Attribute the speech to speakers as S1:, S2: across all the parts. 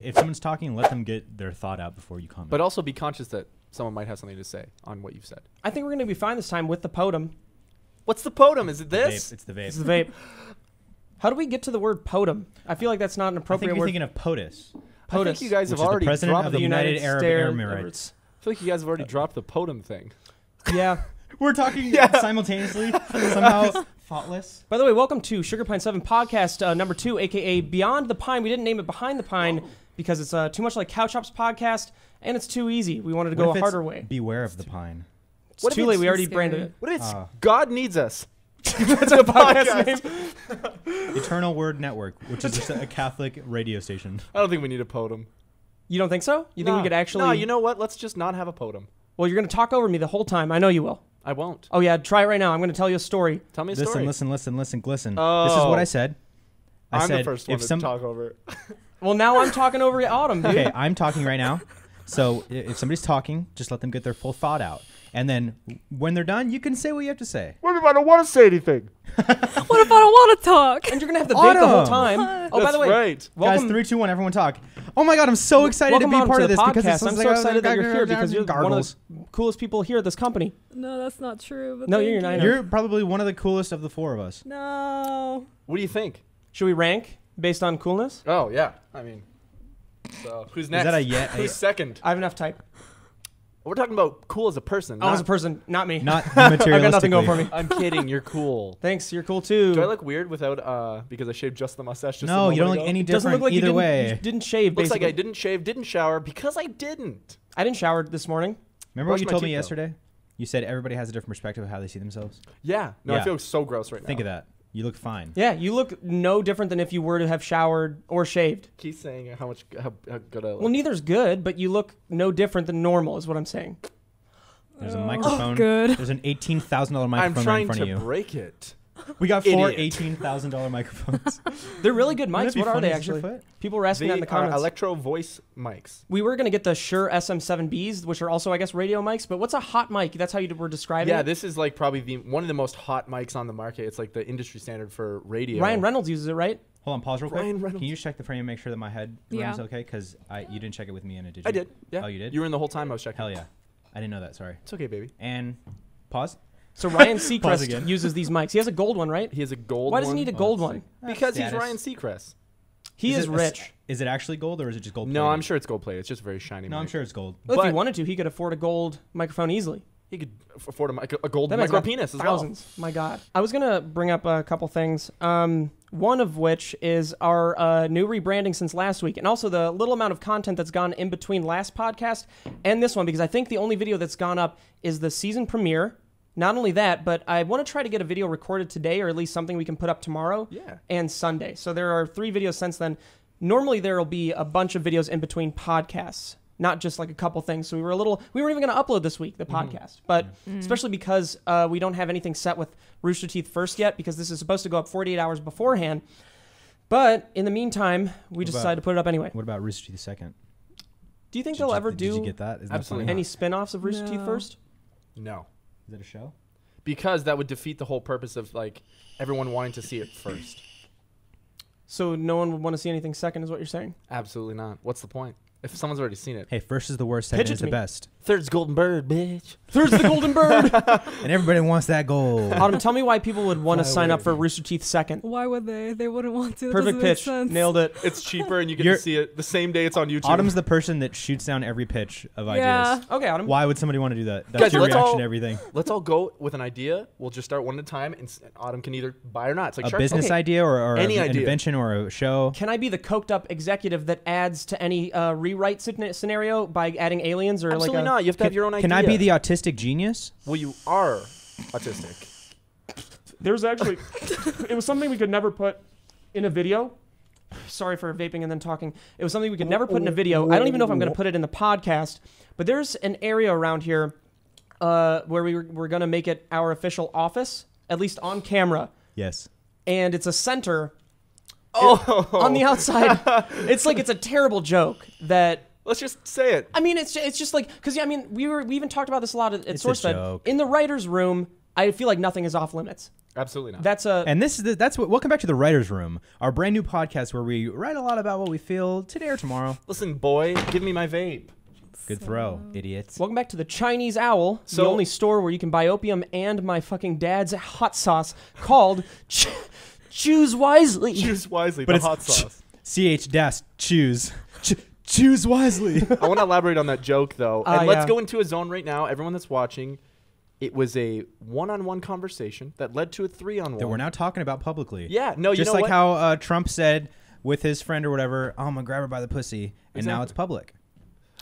S1: if someone's talking, let them get their thought out before you comment.
S2: But also be conscious that someone might have something to say on what you've said.
S3: I think we're going to be fine this time with the podum.
S2: What's the podum? Is it this?
S1: It's the vape.
S3: It's the vape. How do we get to the word podum? I feel like that's not an
S1: I
S3: appropriate
S1: think you're
S3: word.
S1: thinking of POTUS.
S2: I think you guys have already
S1: the president
S2: dropped
S1: of the United Arab Emirates.
S2: I feel like you guys have already dropped the podum thing.
S3: Yeah.
S1: We're talking simultaneously, somehow thoughtless.
S3: By the way, welcome to Sugar Pine 7 podcast number 2, a.k.a. Beyond the Pine. We didn't name it Behind the Pine because it's too much like Couch Hops podcast, and it's too easy. We wanted to go a harder way.
S1: Beware of the pine.
S3: It's too late. We already branded it.
S2: What if it's God Needs Us?
S3: That's a podcast name.
S1: Eternal Word Network, which is just a Catholic radio station.
S2: I don't think we need a podum.
S3: You don't think so? You think we could actually...
S2: No, you know what? Let's just not have a podum.
S3: Well, you're going to talk over me the whole time. I know you will.
S2: I won't.
S3: Oh, yeah. Try it right now. I'm going to tell you a story.
S2: Tell me a story.
S1: Listen, glisten.
S2: Oh.
S1: This is what I said.
S2: I'm the first one to talk over.
S3: Well, now I'm talking over Autumn, dude.
S1: Okay, I'm talking right now. So if somebody's talking, just let them get their full thought out. And then when they're done, you can say what you have to say.
S2: What if I don't want to say anything?
S4: What if I don't want to talk?
S3: And you're going to have to vape the whole time. Oh, by the way.
S2: Right.
S3: Welcome.
S1: Guys, 3, 2, 1, everyone talk. Oh my God, I'm so excited to be part of this because it's
S3: I'm so excited that you're here because you're one of the coolest people here at this company.
S4: No, that's not true. But
S3: No, you're not.
S1: You're probably one of the coolest of the 4 of us.
S4: No.
S2: What do you think?
S3: Should we rank based on coolness?
S2: Oh, yeah. I mean, so who's next?
S1: Is that a yet?
S2: Who's second?
S3: I have enough type.
S2: We're talking about cool as a person.
S3: Oh, as a person, not me.
S1: Not materialistically.
S3: I've got nothing going for me.
S2: I'm kidding. You're cool.
S3: Thanks. You're cool too.
S2: Do I look weird without because I shaved just the mustache? Just
S1: No,
S2: a
S1: you don't
S2: moment
S1: look
S2: ago?
S1: any
S3: Doesn't
S1: different
S3: look like
S1: either
S3: you
S1: way.
S3: didn't shave.
S2: Looks
S3: Basically.
S2: like I didn't shave, didn't shower because I didn't.
S3: I didn't shower this morning.
S1: Remember what
S2: Brushed
S1: you
S2: my
S1: told me
S2: teeth, though.
S1: yesterday? You said everybody has a different perspective of how they see themselves.
S2: Yeah. No,
S1: Yeah.
S2: I feel so gross right now.
S1: Think of that. You look fine.
S3: Yeah, you look no different than if you were to have showered or shaved.
S2: Keep saying how good I look.
S3: Well, neither's good, but you look no different than normal, is what I'm saying.
S1: There's a microphone.
S4: good.
S1: There's an $18,000 microphone
S2: I'm
S1: right
S2: trying
S1: in front
S2: to
S1: of you.
S2: break it.
S1: We got 4
S2: Idiot.
S1: $18,000 microphones.
S3: They're really good
S1: Wouldn't
S3: mics.
S1: it be
S3: What are
S1: funny
S3: they
S1: as
S3: actually?
S1: Bigfoot?
S3: People were asking that in the
S2: They are
S3: comments.
S2: electro voice mics.
S3: We were going to get the Shure SM7Bs, which are also, I guess, radio mics. But what's a hot mic? That's how you were describing
S2: Yeah,
S3: it?
S2: this is like probably one of the most hot mics on the market. It's like the industry standard for radio.
S3: Ryan Reynolds uses it, right?
S1: Hold on, pause real quick.
S2: Ryan Reynolds.
S1: Can you just check the frame and make sure that my head
S4: Yeah.
S1: is okay? Because you didn't check it with me in it, did you?
S2: I did. Yeah.
S1: Oh, you did?
S2: You were in the whole time I was checking.
S1: Hell yeah. I didn't know that. Sorry.
S2: It's okay, baby.
S1: And pause.
S3: So Ryan
S1: Pause
S3: Seacrest
S1: again.
S3: uses these mics. He has a gold one, right?
S2: He has a gold
S3: Why
S2: one.
S3: does he need a
S1: Oh,
S3: gold
S1: it's
S3: one?
S1: like-
S2: Because
S1: Status.
S2: he's Ryan Seacrest.
S3: He is
S1: it a-
S3: rich.
S1: Is it actually gold or is it just gold?
S2: No,
S1: plated?
S2: I'm sure it's gold plated. It's just very shiny.
S1: No, I'm
S2: mic.
S1: sure it's gold.
S3: Well, if he
S2: But-
S3: wanted to, he could afford a gold microphone easily.
S2: He could afford a gold
S3: That man's
S2: micro
S3: got
S2: penis as
S3: thousands. My God. I was going to bring up a couple things. One of which is our new rebranding since last week, and also the little amount of content that's gone in between last podcast and this one, because I think the only video that's gone up is the season premiere. Not only that, but I want to try to get a video recorded today, or at least something we can put up tomorrow
S2: Yeah.
S3: and Sunday. So there are 3 videos since then. Normally there will be a bunch of videos in between podcasts, not just like a couple things. So we weren't even going to upload this week, the podcast, but especially because we don't have anything set with Rooster Teeth First yet, because this is supposed to go up 48 hours beforehand. But in the meantime, we just decided to put it up anyway.
S1: What about Rooster Teeth second?
S3: Do you think they'll ever
S1: Did you
S3: do
S1: get that? Isn't
S2: Absolutely
S1: that
S3: any spin-offs of Rooster Teeth
S4: No.
S3: First?
S2: No.
S1: Is it a show?
S2: Because that would defeat the whole purpose of like everyone wanting to see it first.
S3: So no one would want to see anything second, is what you're saying?
S2: Absolutely not. What's the point? If someone's already seen it.
S1: Hey, first is the worst,
S3: Pitch
S1: second
S3: it
S1: is
S3: to
S1: the
S3: me.
S1: best.
S2: Third's golden bird, bitch.
S3: There's the golden bird.
S1: And everybody wants that gold.
S3: Autumn, tell me why people would want to
S2: Fly
S3: sign
S2: away.
S3: up for Rooster Teeth Second.
S4: Why would they? They wouldn't want to. That
S3: Perfect
S4: doesn't make
S3: pitch.
S4: sense.
S3: Nailed it.
S2: It's cheaper and you get
S1: You're-
S2: to see it the same day it's on YouTube.
S1: Autumn's the person that shoots down every pitch of
S4: Yeah.
S1: ideas.
S3: Okay, Autumn.
S1: Why would somebody want to do that? That's
S2: Guys,
S1: your
S2: let's
S1: reaction
S2: all-
S1: to everything.
S2: Let's all go with an idea. We'll just start one at a time, and Autumn can either buy or not. It's like
S1: A
S2: Shark
S1: business
S2: Tank.
S1: idea or
S2: Any
S1: an
S2: idea.
S1: invention or a show.
S3: Can I be the coked up executive that adds to any rewrite scenario by adding aliens or
S2: Absolutely
S3: like a...
S2: not. You have to have your own idea.
S1: Can I be the autistic genius?
S2: Well, you are autistic.
S3: There's actually... it was something we could never put in a video. Sorry for vaping and then talking. It was something we could never put in a video. I don't even know if I'm going to put it in the podcast. But there's an area around here where we're going to make it our official office, at least on camera.
S1: Yes.
S3: And it's a center...
S2: Oh,
S3: on the outside. It's like it's a terrible joke that...
S2: let's just say it.
S3: I mean, it's just like, because I mean, we even talked about this a lot at
S1: It's a
S3: SourceFed.
S1: joke.
S3: In the writer's room, I feel like nothing is off limits.
S2: Absolutely not.
S3: That's a
S1: And that's what. Welcome back to the Writers' Room, our brand new podcast where we write a lot about what we feel today or tomorrow.
S2: Listen, boy, give me my vape.
S1: Good throw, idiots.
S3: welcome back to the Chinese Owl, the
S2: So-
S3: only store where you can buy opium and my fucking dad's hot sauce called Choose Wisely.
S2: Choose wisely.
S1: But
S2: the
S1: it's
S2: hot sauce.
S1: choose. Choose wisely.
S2: I want to elaborate on that joke though, and
S3: Yeah.
S2: let's go into a zone right now. Everyone that's watching, it was a one-on-one conversation that led to a three-on-one.
S1: That we're now talking about publicly.
S2: Yeah, no, you
S1: Just
S2: know
S1: like
S2: what?
S1: how Trump said with his friend or whatever, oh, I'm going to grab her by the pussy. And now
S2: Exactly.
S1: it's public.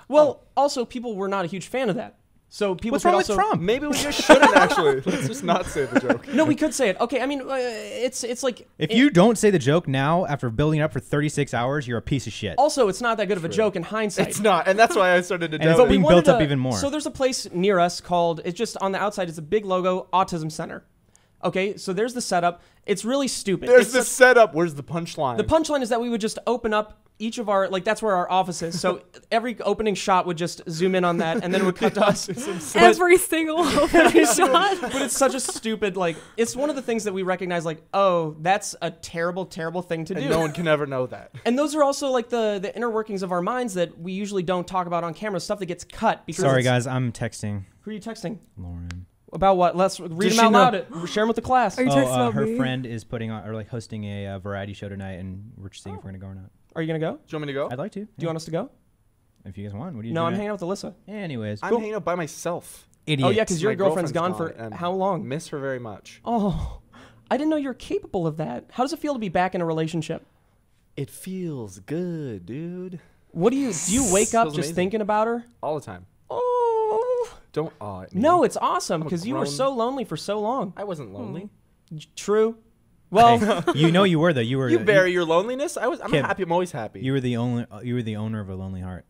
S3: Well, also people were not a huge fan of that. So people
S1: What's
S3: could
S1: wrong with
S3: also
S1: Trump?
S2: Maybe we just shouldn't actually. Let's just not say the joke.
S3: No, we could say it. Okay, I mean it's like
S1: If you don't say the joke now after building it up for 36 hours, you're a piece of shit.
S3: also it's not that good of a joke in hindsight.
S2: It's not, and that's why I started to
S1: And it's
S2: doubt
S1: being
S2: it.
S1: built up even more.
S3: So there's a place near us called, it's just on the outside, it's a big logo, Autism Center. Okay, so there's the setup. It's really stupid.
S2: There's
S3: It's
S2: the setup. Where's the punchline?
S3: the punchline is that we would just open up each of our, like that's where our office is. So every opening shot would just zoom in on that and then it would cut to us.
S4: Every single opening shot.
S3: But it's such a stupid, like, it's one of the things that we recognize, like, oh, that's a terrible, terrible thing to do.
S2: and no one can ever know that.
S3: And those are also like the inner workings of our minds that we usually don't talk about on camera, stuff that gets cut. Because
S1: Sorry,
S3: it's-
S1: guys. I'm texting
S3: Who are you texting?
S1: Lauren.
S3: About what? Let's read
S2: Does
S3: them
S2: she
S3: out
S2: know-
S3: loud. Share them with the class.
S4: Are you texting about
S1: her
S4: me?
S1: friend is putting on or like hosting a variety show tonight, and we're just seeing if we're gonna go or not.
S3: Are you going to go?
S2: Do you want me to go?
S1: I'd like to.
S3: Do you want us to go?
S1: If you guys want, what do you
S3: No,
S1: do?
S3: I'm hanging out with Alyssa.
S1: Anyways,
S2: I'm hanging out by myself.
S1: idiot.
S3: Oh, yeah, because your
S2: My
S3: girlfriend's gone for
S2: and
S3: how long?
S2: Miss her very much.
S3: Oh, I didn't know you were capable of that. How does it feel to be back in a relationship?
S2: It feels good, dude.
S3: What do you wake up
S2: Feels
S3: just
S2: amazing.
S3: thinking about her?
S2: All the time.
S3: Oh.
S2: Don't awe at me.
S3: No, it's awesome
S2: I'm a
S3: because you were
S2: grown-
S3: so lonely for so long.
S2: I wasn't lonely.
S3: True. Well,
S1: Hey, you know you were though. You were.
S2: You bury your loneliness. I'm
S1: Kim,
S2: happy. I'm always happy.
S1: You were the only. You were the owner of a lonely heart.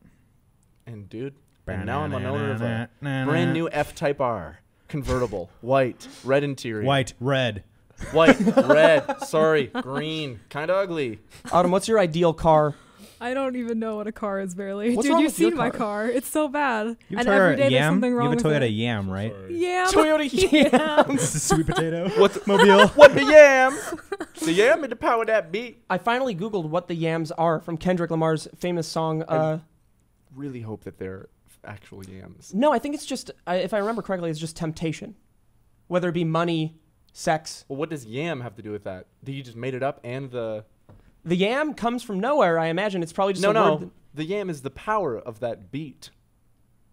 S2: And dude, and now I'm an owner of a brand new F-Type R convertible, white, red interior,
S1: White, red.
S2: white, red. Sorry, green, kind of ugly.
S3: Autumn, what's your ideal car?
S4: I don't even know what a car is barely.
S3: What's
S4: Dude,
S3: wrong
S4: you've
S3: with your
S4: seen my
S3: car?
S4: car. It's so bad.
S1: You
S4: And
S1: have a
S4: every
S1: Toyota
S4: day there's
S1: Yam.
S4: something wrong
S1: You have a
S4: with
S1: Toyota
S4: it.
S1: Yam, right?
S4: Yeah.
S3: Toyota Yam.
S1: This is sweet potato.
S2: What
S1: Mobile.
S2: What the yam? The yam and the power that beat.
S3: I finally Googled what the yams are from Kendrick Lamar's famous song.
S2: Really hope that they're actual yams.
S3: No, I think it's just, if I remember correctly, it's just temptation. Whether it be money, sex.
S2: Well, what does yam have to do with that? Did you just made it up? And the
S3: The yam comes from nowhere, I imagine. It's probably just a
S2: no.
S3: word.
S2: The yam is the power of that beat.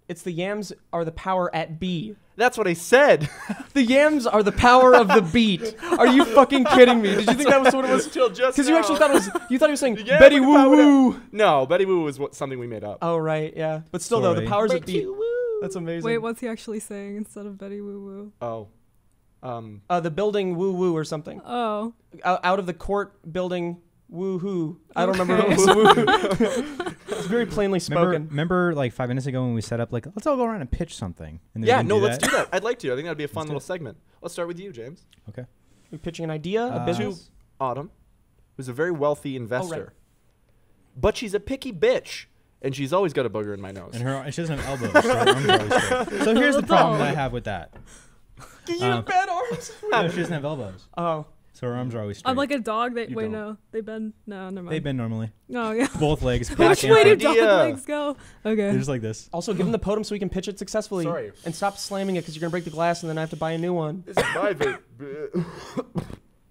S3: It's the yams are the power at B.
S2: That's what I said.
S3: The yams are the power of the beat. Are you fucking kidding me? Did you think that was what it was?
S2: Till just
S3: Because you
S2: now.
S3: actually thought it was. You thought he was saying
S2: Yeah,
S3: Betty
S2: but the
S3: Woo
S2: power
S3: Woo.
S2: No, Betty Woo was something we made up.
S3: Oh right, yeah. But still though,
S1: Sorry.
S3: the powers of
S2: Betty
S3: beat.
S2: Woo.
S3: That's amazing.
S4: Wait, what's he actually saying instead of Betty Woo Woo?
S2: Oh.
S3: The building woo woo or something.
S4: Oh.
S3: Out of the court building woo hoo. I don't
S4: Okay.
S3: remember. What it was. It's very plainly spoken.
S1: Remember, like 5 minutes ago when we set up, like, let's all go around and pitch something. And then we
S2: Yeah,
S1: didn't
S2: no,
S1: do
S2: let's
S1: that.
S2: do that. I'd like to. I think that'd be a fun
S1: Let's do
S2: little segment. Let's start with you, James.
S1: Okay.
S3: You're pitching an idea, a business.
S2: Autumn was a very wealthy investor,
S3: right.
S2: but she's a picky bitch, and she's always got a booger in my nose.
S1: And she doesn't have elbows. So, her arms are always straight. So here's the problem that I have with that.
S3: You have bad arms.
S1: No, she doesn't have elbows.
S3: Oh.
S1: So her arms are always straight.
S4: I'm like a dog that.
S2: You
S4: Wait,
S2: don't.
S4: no. They bend. No, never mind.
S1: They bend normally.
S4: Oh, yeah.
S1: Both legs.
S4: Which
S1: back and
S4: way do
S1: front.
S4: dog
S2: Idea.
S4: legs go? Okay.
S1: They're just like this.
S3: Also, give him the podium so we can pitch it successfully.
S2: Sorry.
S3: And stop slamming it because you're gonna break the glass and then I have to buy a new one.
S2: This is my vape.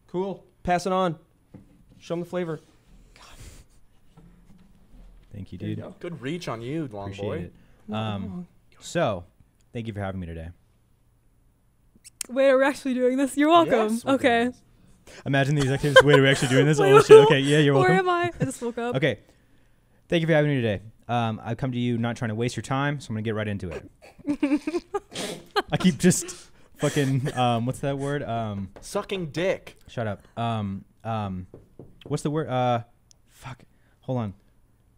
S3: Cool. Pass it on. Show him the flavor.
S1: Thank you,
S3: There you
S1: dude.
S3: go.
S2: Good reach on you, long
S1: Appreciate
S2: boy.
S1: it. So, thank you for having me today.
S4: Wait, are we actually doing this? You're welcome.
S2: Yes, we're
S4: Okay.
S2: doing this.
S1: Imagine the executives. Wait, are we actually doing this?
S4: Wait,
S1: Oh shit. Okay, yeah, you're
S4: Where
S1: welcome.
S4: am I? I just woke up.
S1: Okay. Thank you for having me today. I've come to you not trying to waste your time, so I'm gonna get right into it. I keep just fucking what's that word?
S2: Sucking dick.
S1: Shut up. What's the word? Fuck. Hold on.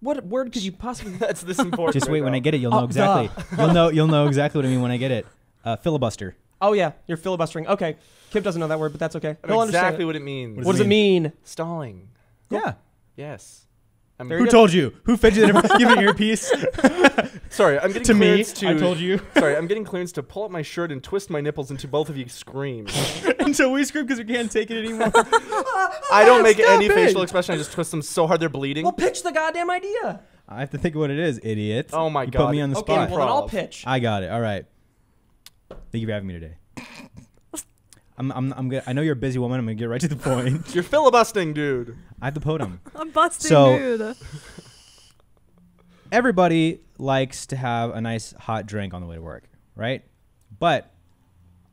S3: What word could you possibly?
S2: That's this important.
S1: Just wait.
S2: right
S1: When
S2: now.
S1: I get it, you'll know
S3: Oh,
S1: exactly. You'll know exactly what I mean when I get it. Filibuster.
S3: Oh yeah, you're filibustering. Okay, Kip doesn't know that word, but that's okay.
S2: I
S3: He'll
S2: know
S3: understand
S2: exactly
S3: it.
S2: what it means.
S3: What does it mean?
S2: Stalling.
S1: Yeah.
S2: Yes.
S1: Who told you? Who fed you? Give me an earpiece.
S2: Sorry, I'm getting
S1: To me,
S2: clearance to.
S1: I told you.
S2: Sorry, I'm getting clearance to pull up my shirt and twist my nipples until both of you scream.
S1: Until we scream because we can't take it anymore.
S2: I don't make any
S3: it.
S2: facial expression. I just twist them so hard they're bleeding.
S3: Well, pitch the goddamn idea.
S1: I have to think of what it is, idiot.
S2: Oh my
S1: you
S2: God.
S1: Put me on the
S3: Okay,
S1: spot.
S3: well then I'll pitch.
S1: I got it. All right. Thank you for having me today. I'm good. I know you're a busy woman. I'm gonna get right to the point.
S2: You're filibustering, dude.
S1: I have the podium.
S4: I'm busting,
S1: So-
S4: dude.
S1: Everybody likes to have a nice hot drink on the way to work, right? But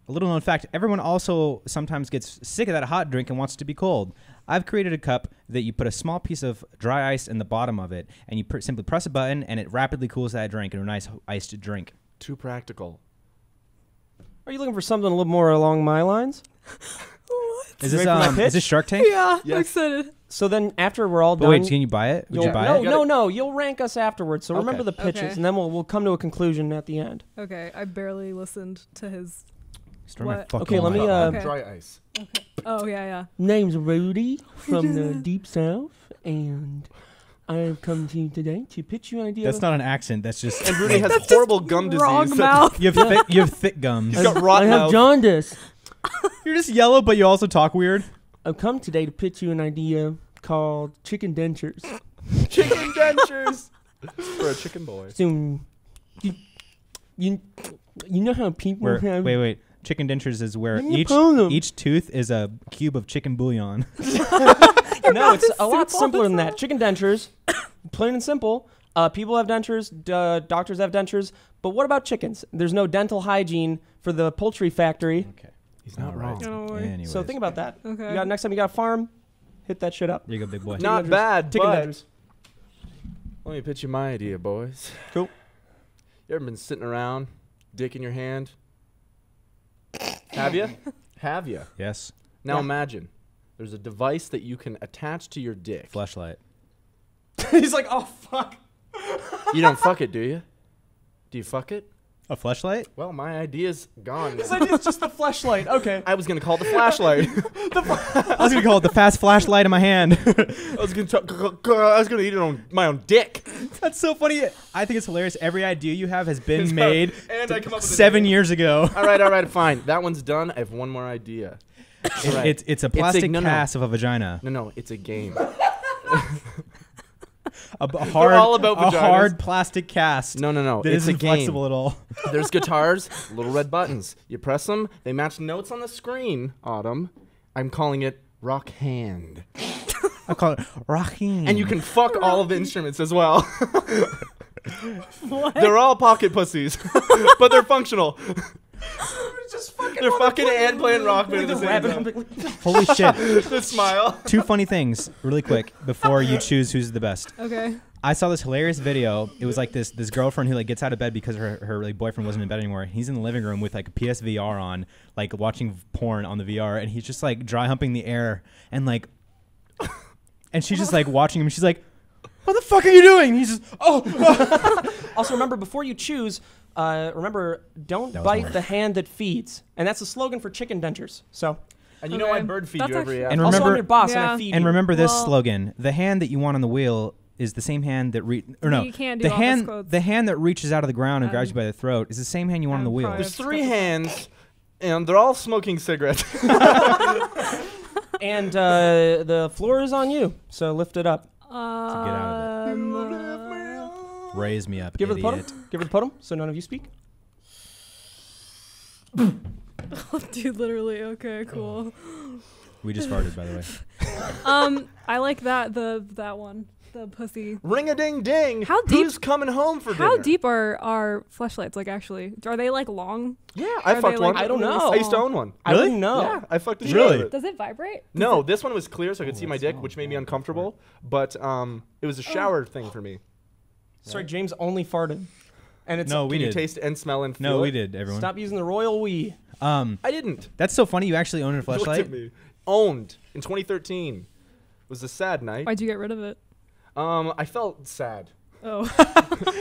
S1: a little known fact, everyone also sometimes gets sick of that hot drink and wants it to be cold. I've created a cup that you put a small piece of dry ice in the bottom of it, and you simply press a button, and it rapidly cools that drink into a nice iced drink.
S2: Too practical.
S3: Are you looking for something a little more along my lines?
S4: What?
S1: Is
S3: You ready for my pitch?
S1: this Shark Tank?
S4: Yeah,
S2: Yes.
S4: I'm excited.
S3: So then after we're all
S1: But
S3: done,
S1: wait, can you buy it? Would you
S3: you'll-
S1: buy
S3: no,
S1: it?
S3: no, no. You'll rank us afterwards. So remember
S1: Okay.
S3: the pitches,
S4: Okay.
S3: and then we'll come to a conclusion at the end.
S4: Okay, I barely listened to his.
S1: Destroy my
S4: What?
S1: fucking
S3: Okay, let me,
S1: life.
S4: Okay.
S2: Dry ice.
S4: Oh yeah.
S3: Name's Rudy from the Deep South, and I've come to you today to pitch you an idea.
S1: That's not an accent. That's just.
S2: And Rudy has
S4: That's
S2: horrible
S4: just
S2: gum
S4: wrong
S2: disease.
S4: mouth.
S1: You have thick gums.
S2: He's got rotten
S3: I have
S2: mouth.
S3: jaundice.
S1: You're just yellow, but you also talk weird.
S3: I've come today to pitch you an idea called chicken dentures.
S2: Chicken dentures. For a chicken boy.
S3: So, you know how people
S1: Where,
S3: have.
S1: wait. Chicken dentures is where
S3: Let me pull them.
S1: each tooth is a cube of chicken bouillon.
S3: No, it's a lot
S4: simple
S3: simpler than
S4: as
S3: that. Chicken dentures, plain and simple. People have dentures, doctors have dentures, but what about chickens? There's no dental hygiene for the poultry factory.
S1: Okay.
S2: He's not wrong.
S4: Don't worry.
S1: Anyways.
S3: So think about that.
S4: Okay.
S3: You got next time you got a farm, hit that shit up.
S1: There you go, big boy.
S2: Not
S3: dentures.
S2: bad,
S3: Chicken
S2: but
S3: dentures.
S2: let me pitch you my idea, boys.
S3: Cool.
S2: You ever been sitting around, dick in your hand? Have you? Have you?
S1: Yes.
S2: Now
S3: Yeah.
S2: imagine there's a device that you can attach to your dick.
S1: Fleshlight.
S3: He's like, oh fuck.
S2: You don't fuck it, do you? Do you fuck it?
S1: A fleshlight?
S2: Well, my idea's gone.
S3: His idea is just the fleshlight. Okay.
S2: I was gonna call it the flashlight.
S1: I was gonna call it the fast flashlight in my hand.
S2: I was gonna eat it on my own dick.
S1: That's so funny. I think it's hilarious. Every idea you have has been
S2: It's
S1: made
S2: and I come up with a
S1: 7
S2: name.
S1: years ago.
S2: All right, fine. That one's done. I have one more idea. All right.
S1: It's a plastic
S2: no, no.
S1: cast of a vagina.
S2: No, it's a game.
S1: A hard,
S2: all about
S1: a
S2: vaginas.
S1: hard plastic cast.
S2: No,
S1: That
S2: it's a
S1: isn't
S2: game.
S1: flexible at all.
S2: There's guitars, little red buttons. You press them, they match notes on the screen. Autumn. I'm calling it Rock Hand.
S1: I call it rocking.
S2: And you can fuck all of the instruments as well.
S4: What?
S2: They're all pocket pussies, but they're functional.
S3: Just fucking
S2: They're fucking and playing rock band at the same time.
S1: Holy shit.
S2: The smile.
S1: Two funny things, really quick, before you choose who's the best.
S4: Okay.
S1: I saw this hilarious video. It was like this girlfriend who like gets out of bed because her like boyfriend wasn't in bed anymore. He's in the living room with like a PSVR on, like watching porn on the VR, and he's just like dry humping the air and like, and she's just like watching him. She's like, "What the fuck are you doing?" And he's just, "Oh."
S3: Also, remember, before you choose, remember, don't
S1: That was
S3: bite
S1: more.
S3: the hand that feeds. And that's the slogan for chicken dentures. So,
S2: And you know I
S4: Okay.
S2: bird feed
S4: That's
S2: you every
S4: actually-
S1: And
S3: also, I'm
S1: remember-
S3: your boss, and
S4: Yeah.
S3: I feed
S1: And
S3: you.
S1: remember this
S4: Well-
S1: slogan: the hand that you want on the wheel is the same hand that
S4: You can't do
S1: the
S4: office
S1: hand
S4: quotes.
S1: the hand that reaches out of the ground and grabs you by the throat is the same hand you want on the wheel.
S4: probably-
S2: There's 3 hands, and they're all smoking cigarettes.
S3: And the floor is on you. So lift it up.
S1: get out Raise me up,
S3: Give her the
S1: idiot.
S3: podium. Give her the podium so none of you speak.
S4: Dude, literally. Okay, cool.
S1: We just farted, by the way.
S4: I like that one. The pussy.
S2: Ring a ding ding.
S4: How deep-
S2: Who's coming home for
S4: How
S2: dinner?
S4: deep are fleshlights? Like, actually, are they like long?
S2: Yeah, I
S4: Are they,
S2: fucked
S4: like,
S2: one.
S3: I don't
S4: really
S3: know.
S2: I used to
S4: small?
S2: own one.
S3: I
S1: Really?
S3: wouldn't know.
S2: Yeah, I fucked the shit
S1: Really?
S2: out of it.
S4: Does it vibrate?
S2: No, this one was clear, so I could see my
S1: that's
S2: dick,
S1: small.
S2: which made me uncomfortable. But it was a shower thing for me.
S3: Sorry, James only farted. And it's
S1: No, we
S2: Can you
S1: did.
S2: taste and smell and feel
S1: No, we
S2: it?
S1: did, everyone.
S3: stop using the royal we.
S2: I didn't.
S1: That's so funny. You actually own a
S2: Look at
S1: flashlight.
S2: me. Owned in 2013. It was a sad night.
S4: Why'd you get rid of it?
S2: I felt sad
S4: Oh.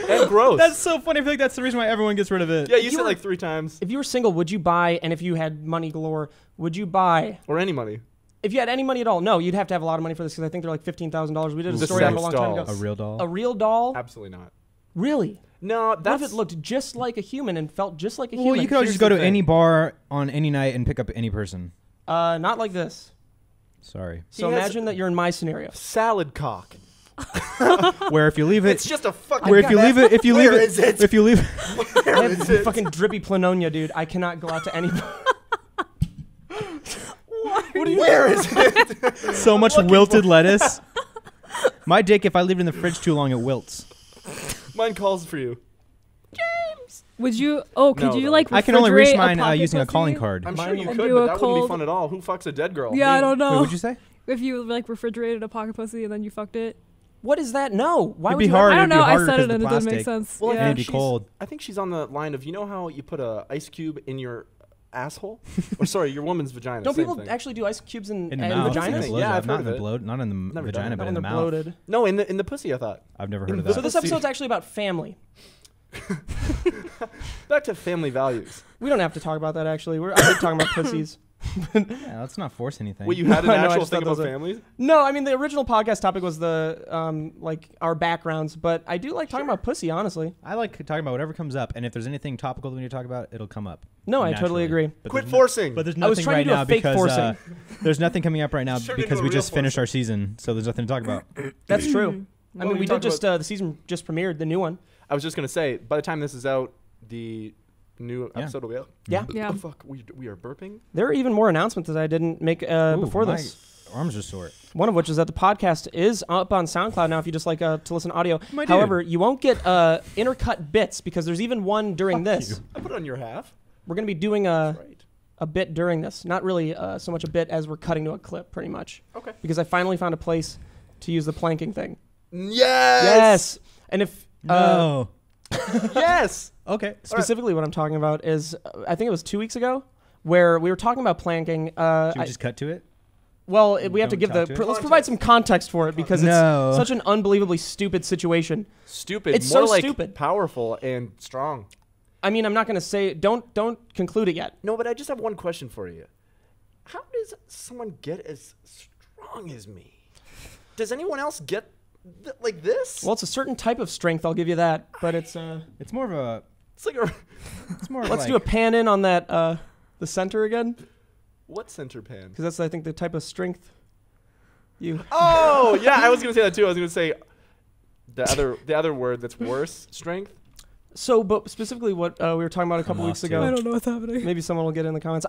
S2: and gross.
S1: That's so funny. I feel like that's the reason why everyone gets rid of it.
S2: yeah, you
S3: You
S2: said
S3: were-
S2: like 3 times
S3: If you were single, would you buy? And if you had money galore, would you buy?
S2: or any money.
S3: If you had any money at all, no, you'd have to have a lot of money for this because I think they're like $15,000. We did a
S2: The
S3: story on it a
S2: sex
S3: long time ago.
S2: dolls.
S1: A real doll.
S3: A real doll?
S2: Absolutely not.
S3: Really?
S2: No,
S3: What
S2: that's
S3: if it looked just like a human and felt just like a
S1: Well,
S3: human?
S1: you could always
S2: Here's
S1: just go
S2: the
S1: to
S2: thing.
S1: any bar on any night and pick up any person.
S3: Not like this.
S1: Sorry.
S3: So
S2: He has-
S3: imagine that you're in my scenario.
S2: salad cock.
S1: Where if you leave it,
S2: It's just a fucking.
S1: where if you leave it, if you leave
S2: Where
S1: it,
S2: is it?
S1: if you leave,
S3: I have fucking drippy planonia, dude. I cannot go out to any.
S2: Where is it?
S1: so much wilted lettuce. My dick, if I leave it in the fridge too long, it wilts.
S2: Mine calls for you.
S4: Would you? Oh, could
S2: No,
S4: you
S2: though.
S4: like?
S1: I can only reach
S4: refrigerate a
S1: mine
S4: pocket
S1: using a
S4: pussy?
S1: calling card.
S2: I'm
S3: Mine
S2: sure you
S3: will
S2: could,
S4: do
S2: but
S4: a
S2: that wouldn't be
S4: cold-
S2: fun at all. Who fucks a dead girl?
S4: Yeah, I don't
S1: Wait,
S4: know.
S1: what'd you say?
S4: If you like refrigerated a pocket pussy and then you fucked it.
S3: What is that? No. Why
S1: It'd
S3: would
S1: be
S3: you?
S1: hard.
S4: I don't
S1: it'd be
S4: know. I
S1: harder
S4: said
S1: 'cause
S4: it
S1: of the
S4: and it doesn't make
S1: plastic.
S4: sense.
S2: Well,
S4: yeah.
S1: And it'd be
S2: she's-
S1: cold.
S2: I think she's on the line of, you know how you put a ice cube in your asshole? Or sorry, your woman's vagina.
S3: Don't
S2: same
S3: people
S2: thing.
S3: actually do ice cubes in
S1: In the mouth, in
S3: vaginas?
S1: the
S2: Yeah,
S1: blowjob,
S2: I've
S1: not
S2: heard
S1: in
S2: of
S1: the
S2: it.
S1: bloat, not in the
S2: Never done
S1: vagina,
S2: it.
S1: but
S3: Not
S1: in
S3: when
S1: the
S3: they're
S1: mouth.
S3: bloated.
S2: No, in the pussy, I thought.
S1: I've never heard
S2: In
S1: of
S2: the
S3: So
S1: that.
S3: this episode's actually about family.
S2: Back to family values.
S3: We don't have to talk about that actually. I hate talking about pussies.
S1: Yeah, let's not force anything.
S2: Well, you had an
S3: I know, I
S2: actual
S3: just
S2: thing
S3: thought
S2: about
S3: those are-
S2: families?
S3: No, I mean the original podcast topic was the like our backgrounds, but I do like talking about pussy, honestly.
S1: I like talking about whatever comes up, and if there's anything topical that we need to talk about, it'll come up.
S3: No, I totally
S1: naturally.
S3: agree.
S1: But
S2: Quit
S1: there's
S2: forcing.
S1: But there's
S3: I was
S1: nothing
S3: trying to
S1: right
S3: do a
S1: now
S3: fake
S1: because
S3: forcing.
S1: there's nothing coming up right now
S2: Sure,
S1: because
S2: do a
S1: we
S2: real
S1: just finished
S2: forcing.
S1: our season, so there's nothing to talk about.
S3: That's true. I
S2: Well,
S3: mean, we
S2: talked
S3: did just
S2: about-
S3: the season just premiered, the new one.
S2: I was just going to say, by the time this is out, the new
S1: Yeah.
S2: episode will be out.
S3: Yeah.
S4: Yeah.
S2: Oh, fuck. We are burping?
S3: There are even more announcements that I didn't make
S1: Ooh,
S3: before
S1: my
S3: this.
S1: arms are sore.
S3: One of which is that the podcast is up on SoundCloud now if you just like to listen to audio.
S1: My dude.
S3: However, you won't get intercut bits because there's even one during this.
S2: I put it on your half.
S3: We're going to be doing
S2: That's right.
S3: a bit during this. Not really so much a bit as we're cutting to a clip, pretty much.
S2: Okay.
S3: Because I finally found a place to use the planking thing.
S2: Yes!
S3: And if
S1: No.
S2: Yes!
S1: Okay.
S3: specifically what I'm talking about is, I think it was 2 weeks ago, where we were talking about planking.
S1: Should we just cut to it?
S3: We have to
S1: Don't
S3: give
S1: talk to it?
S3: let's provide some context for it because
S1: No.
S3: it's such an unbelievably stupid situation.
S2: Stupid.
S3: It's
S2: More
S3: so
S2: like
S3: stupid.
S2: powerful and strong.
S3: I mean, I'm not going to say don't conclude it yet.
S2: No, but I just have one question for you. How does someone get as strong as me? Does anyone else get like this?
S3: Well, it's a certain type of strength, I'll give you that, but it's
S1: It's more of a.
S2: It's like a
S1: It's more. Of
S3: let's
S1: like,
S3: do a pan in on that the center again
S2: what center pan?
S3: because that's I think the type of strength you
S2: Oh, yeah, I was gonna say that too. I was gonna say the other word that's worse, strength.
S3: So, but specifically what we were talking about a couple
S1: I'm
S3: weeks
S1: lost
S3: ago.
S4: I don't know what's happening.
S3: Maybe someone will get in the comments.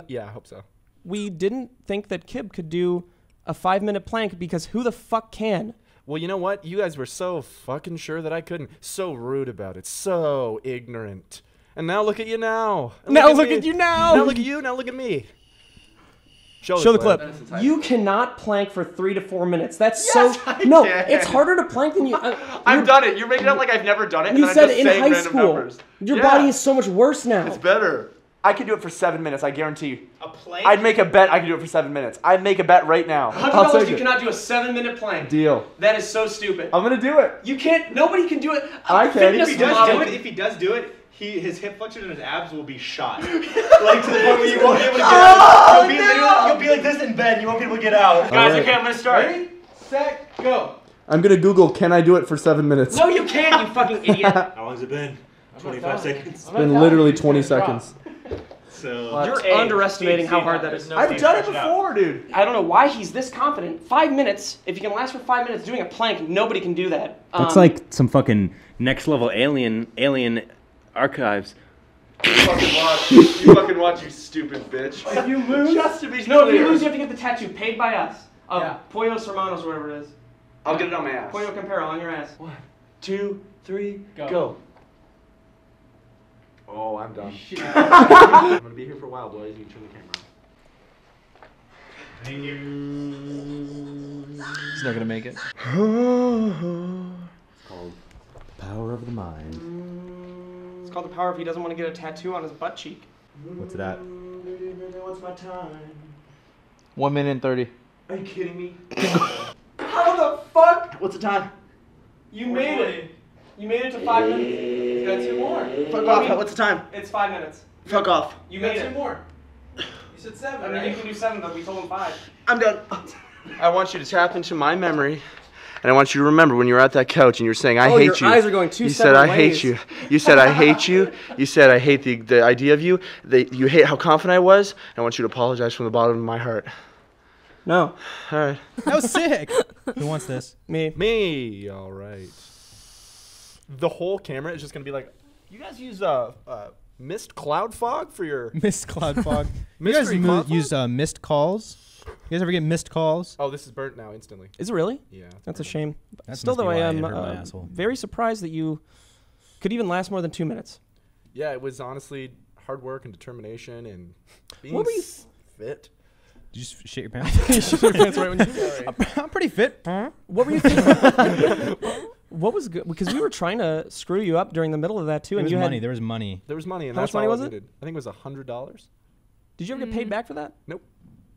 S2: Yeah, I hope so.
S3: We didn't think that Kib could do a 5-minute plank because who the fuck can?
S2: Well, you know what? You guys were so fucking sure that I couldn't. So rude about it. So ignorant. And now look at you now. And
S3: Now look
S2: me.
S3: at you now.
S2: Now look at you. Now look at me.
S3: Show the clip. You cannot plank for 3 to 4 minutes. That's
S2: Yes,
S3: so
S2: I
S3: no.
S2: can.
S3: It's harder to plank than you.
S2: I've done it. You're making it out like I've never done it.
S3: You
S2: and
S3: said
S2: I'm just
S3: in
S2: saying
S3: high
S2: random
S3: school.
S2: numbers.
S3: Your
S2: Yeah.
S3: body is so much worse now.
S2: It's better. I could do it for 7 minutes. I guarantee you.
S3: A plank.
S2: I'd make a bet. I could do it for 7 minutes. I'd make a bet right now. I'll take it.
S3: do a 7-minute plank.
S2: Deal.
S3: That is so stupid.
S2: I'm gonna do it.
S3: You can't. Nobody can do it.
S2: I can.
S3: Fitness
S2: If he does
S3: model-
S5: If he does do it, his hip flexors and his abs will be shot. Like to the point where you won't be able to get out. You'll be like this in bed. You won't be able to get out.
S3: Guys,
S2: Alright.
S3: okay, I'm gonna start. Ready, set, go.
S2: I'm gonna Google. Can I do it for 7 minutes?
S3: No, you can't. You fucking idiot.
S5: How long has it been? 25 seconds.
S2: It's been literally 20 seconds.
S5: So
S3: You're underestimating how hard that is.
S2: I've done it before, dude.
S3: I don't know why he's this confident. 5 minutes. If you can last for 5 minutes doing a plank, nobody can do that.
S1: That's like some fucking next level alien archives.
S2: You fucking watch, you stupid bitch.
S3: If you lose,
S2: Just to be
S3: no. If
S2: clear.
S3: you lose, you have to get the tattoo paid by us. Of Pollos Hermanos, whatever it is.
S2: I'll get it on my ass.
S3: Pollo Campero on your ass.
S2: 2, 3, go. Oh, I'm done. I'm gonna be here for a while, boys. You can turn the camera off.
S1: He's not gonna make it.
S2: It's called The Power of the Mind.
S3: It's called the power if he doesn't want to get a tattoo on his butt cheek.
S1: What's that?
S5: what's my time?
S2: 1 minute and 30.
S5: Are you kidding me?
S3: How the fuck?
S5: What's the time?
S3: You made it. You made it to 5 minutes. You got 2 more.
S5: Fuck off. What's the time?
S3: It's 5 minutes.
S5: Fuck off.
S3: You made 2 more. You said 7. I mean, you can do 7, but we told him 5.
S2: I'm done. I want you to tap into my memory, and I want you to remember when you were at that couch and you were saying, "I hate
S3: your
S2: you."
S3: eyes are going two
S2: You said,
S3: separate
S2: "I
S3: ways.
S2: hate you." You said, "I hate you." You said, "I hate the idea of you." You hate how confident I was. I want you to apologize from the bottom of my heart.
S3: No.
S2: All right.
S1: That was sick. Who wants this?
S3: Me.
S2: Me. All right. The whole camera is just gonna be like, you guys use mist cloud fog for your
S1: Mist cloud fog. You guys
S2: mystery cloud fog?
S1: use missed calls? You guys ever get missed calls?
S2: Oh, this is burnt now instantly.
S3: Is it really?
S2: Yeah.
S3: That's a shame.
S1: That
S3: Still,
S1: must be
S3: though, I
S1: why it
S3: am
S1: hurt my asshole.
S3: very surprised that you could even last more than 2 minutes.
S2: Yeah, it was honestly hard work and determination and being
S3: What were you-
S2: fit.
S1: Did you just shit your pants? I'm pretty fit.
S3: What were you thinking? What was good? Because we were trying to screw you up during the middle of that, too.
S1: There
S3: and
S1: was
S3: you
S1: money.
S3: had.
S1: There was money.
S2: There was money, and
S3: How
S2: that's
S3: much money
S2: all
S3: was
S2: I
S3: it?
S2: needed. I think it was $100.
S3: Did you ever get paid back for that?
S2: Nope.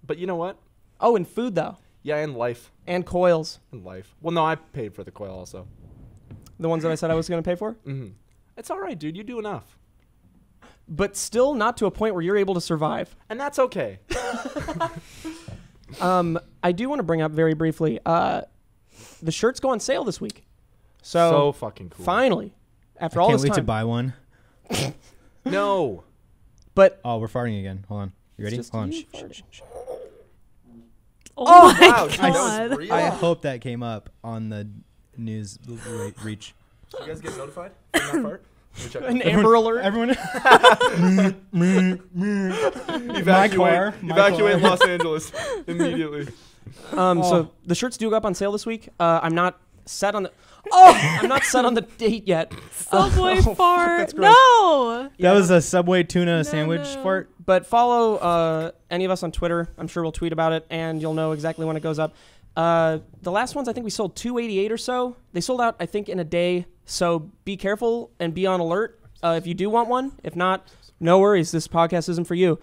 S2: But you know what?
S3: Oh, and food, though.
S2: Yeah, and life.
S3: And coils.
S2: And life. Well, no, I paid for the coil also.
S3: The ones that I said I was going to pay for?
S2: Mm-hmm. It's all right, dude. You do enough.
S3: But still not to a point where you're able to survive.
S2: And that's okay.
S3: I do want to bring up very briefly, the shirts go on sale this week.
S2: So fucking cool.
S3: Finally, after
S1: I
S3: all
S1: can't
S3: this
S1: wait to
S3: time.
S1: buy one.
S2: No.
S3: But
S1: Oh, we're farting again. Hold on. You ready?
S3: It's just
S1: Hold on.
S3: you
S1: Shh, shh,
S3: farting.
S1: shh, shh.
S4: Oh my
S2: wow, dude, that was
S4: god.
S2: real.
S1: I hope that came up on the news reach.
S2: You guys get notified from that part?
S3: an Amber Alert.
S1: Everyone.
S2: Evacuate
S1: car.
S2: Los Angeles immediately.
S3: So the shirts do go up on sale this week. I'm not set on the. I'm not set on the date yet.
S4: Subway
S3: fuck,
S4: fart.
S3: that's gross.
S4: No.
S1: That was a Subway tuna sandwich
S4: no.
S1: fart.
S3: But follow any of us on Twitter. I'm sure we'll tweet about it, and you'll know exactly when it goes up. The last ones, I think we sold 288 or so. They sold out, I think, in a day. So be careful and be on alert if you do want one. If not, no worries. This podcast isn't for you.